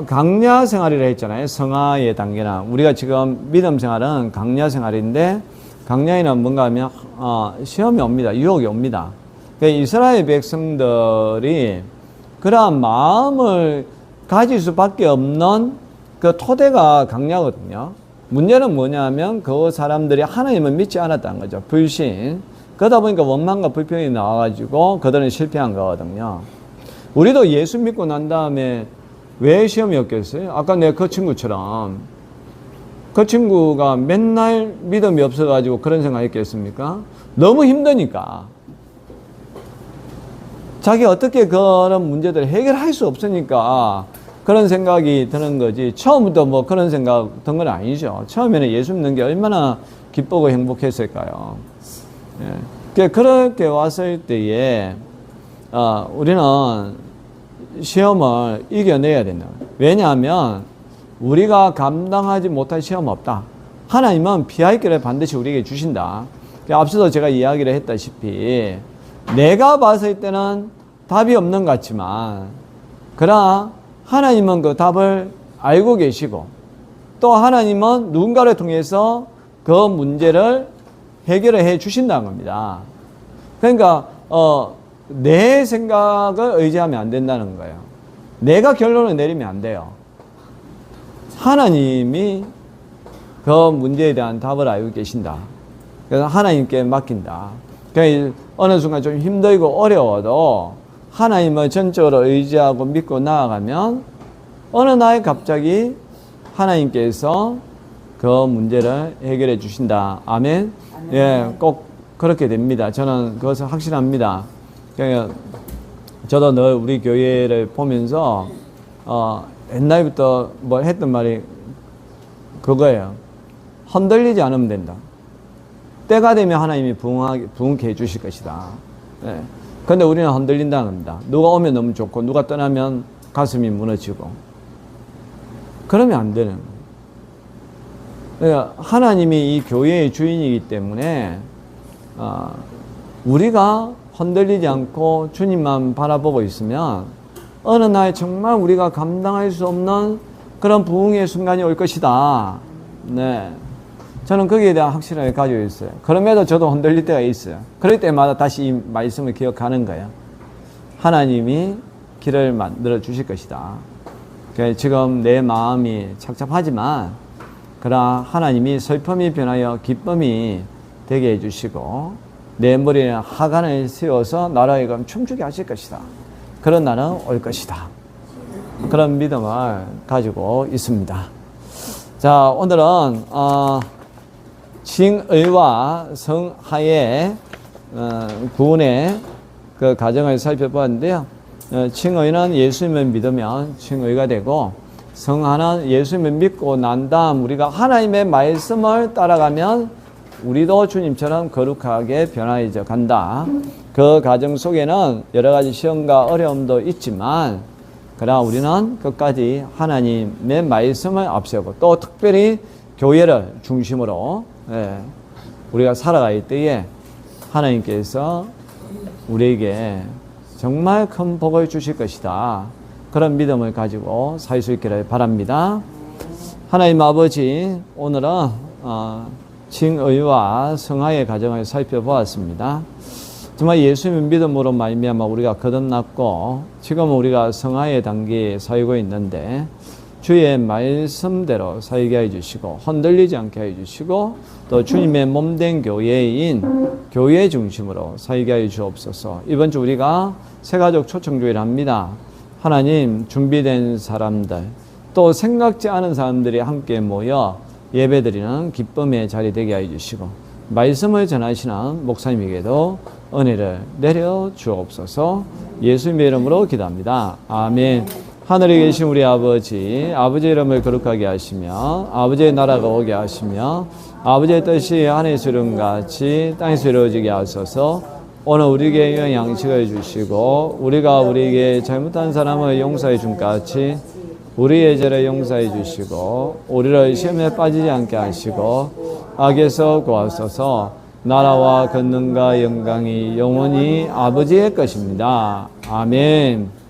강야 생활이라 했잖아요. 성화의 단계나 우리가 지금 믿음 생활은 강야 생활인데 강야에는 뭔가 하면 시험이 옵니다. 유혹이 옵니다. 그러니까 이스라엘 백성들이 그러한 마음을 가질 수밖에 없는 그 토대가 강야거든요. 문제는 뭐냐면 그 사람들이 하나님을 믿지 않았다는 거죠. 불신. 그러다 보니까 원망과 불평이 나와가지고 그들은 실패한 거거든요. 우리도 예수 믿고 난 다음에 왜 시험이 없겠어요? 아까 내 그 친구처럼 그 친구가 맨날 믿음이 없어가지고 그런 생각 했겠습니까? 너무 힘드니까. 자기 어떻게 그런 문제들을 해결할 수 없으니까 그런 생각이 드는 거지. 처음부터 뭐 그런 생각 든 건 아니죠. 처음에는 예수 믿는 게 얼마나 기쁘고 행복했을까요? 예. 그렇게 왔을 때에 우리는 시험을 이겨내야 된다. 왜냐하면 우리가 감당하지 못할 시험 없다. 하나님은 피할 길을 반드시 우리에게 주신다. 앞서도 제가 이야기를 했다시피 내가 봤을 때는 답이 없는 것 같지만 그러나 하나님은 그 답을 알고 계시고 또 하나님은 누군가를 통해서 그 문제를 해결을 해 주신다는 겁니다. 그러니까 내 생각을 의지하면 안 된다는 거예요. 내가 결론을 내리면 안 돼요. 하나님이 그 문제에 대한 답을 알고 계신다. 그래서 하나님께 맡긴다. 그러니까 어느 순간 좀 힘들고 어려워도 하나님을 전적으로 의지하고 믿고 나아가면 어느 날 갑자기 하나님께서 그 문제를 해결해 주신다. 아멘. 예, 꼭 그렇게 됩니다. 저는 그것을 확신합니다. 그러니까 저도 늘 우리 교회를 보면서 옛날부터 뭐 했던 말이 그거예요. 흔들리지 않으면 된다. 때가 되면 하나님이 부흥케 해주실 것이다. 예. 근데 우리는 흔들린다는 겁니다. 누가 오면 너무 좋고 누가 떠나면 가슴이 무너지고 그러면 안 되는 거예요. 그러니까 하나님이 이 교회의 주인이기 때문에 우리가 흔들리지 않고 주님만 바라보고 있으면 어느 날 정말 우리가 감당할 수 없는 그런 부흥의 순간이 올 것이다. 네. 저는 거기에 대한 확신을 가지고 있어요. 그럼에도 저도 흔들릴 때가 있어요. 그럴 때마다 다시 이 말씀을 기억하는 거예요. 하나님이 길을 만들어 주실 것이다. 지금 내 마음이 착잡하지만 그러나 하나님이 슬픔이 변하여 기쁨이 되게 해주시고 내 머리에 하간을 세워서 나라의 금 춤추게 하실 것이다. 그런 날은 올 것이다. 그런 믿음을 가지고 있습니다. 자, 오늘은 칭의와 성하의 구원의 그 과정을 살펴보았는데요. 칭의는 예수님을 믿으면 칭의가 되고 성하는 예수님을 믿고 난 다음 우리가 하나님의 말씀을 따라가면 우리도 주님처럼 거룩하게 변화해져 간다. 그 과정 속에는 여러 가지 시험과 어려움도 있지만 그러나 우리는 끝까지 하나님의 말씀을 앞세우고 또 특별히 교회를 중심으로 우리가 살아갈 때에 하나님께서 우리에게 정말 큰 복을 주실 것이다. 그런 믿음을 가지고 살 수 있기를 바랍니다. 하나님 아버지, 오늘은 칭의와 성화의 과정을 살펴보았습니다. 정말 예수님의 믿음으로 말미암아 우리가 거듭났고 지금은 우리가 성화의 단계에 살고 있는데 주의 말씀대로 살게 해주시고 흔들리지 않게 해주시고 또 주님의 몸된 교회인 교회 중심으로 살게 해주옵소서. 이번 주 우리가 새가족 초청주의를 합니다. 하나님, 준비된 사람들 또 생각지 않은 사람들이 함께 모여 예배드리는 기쁨의 자리 되게 해주시고 말씀을 전하시는 목사님에게도 은혜를 내려 주옵소서. 예수님의 이름으로 기도합니다. 아멘. 하늘에 계신 우리 아버지, 아버지의 이름을 거룩하게 하시며 아버지의 나라가 오게 하시며 아버지의 뜻이 하늘에서 이룬 같이 땅에서 이루어지게 하소서. 오늘 우리에게 일용할 양식을 주시고 우리가 우리에게 잘못한 사람을 용서해 준 같이 우리의 죄를 용서해 주시고 우리를 시험에 빠지지 않게 하시고 악에서 구하소서. 나라와 권능과 영광이 영원히 아버지의 것입니다. 아멘.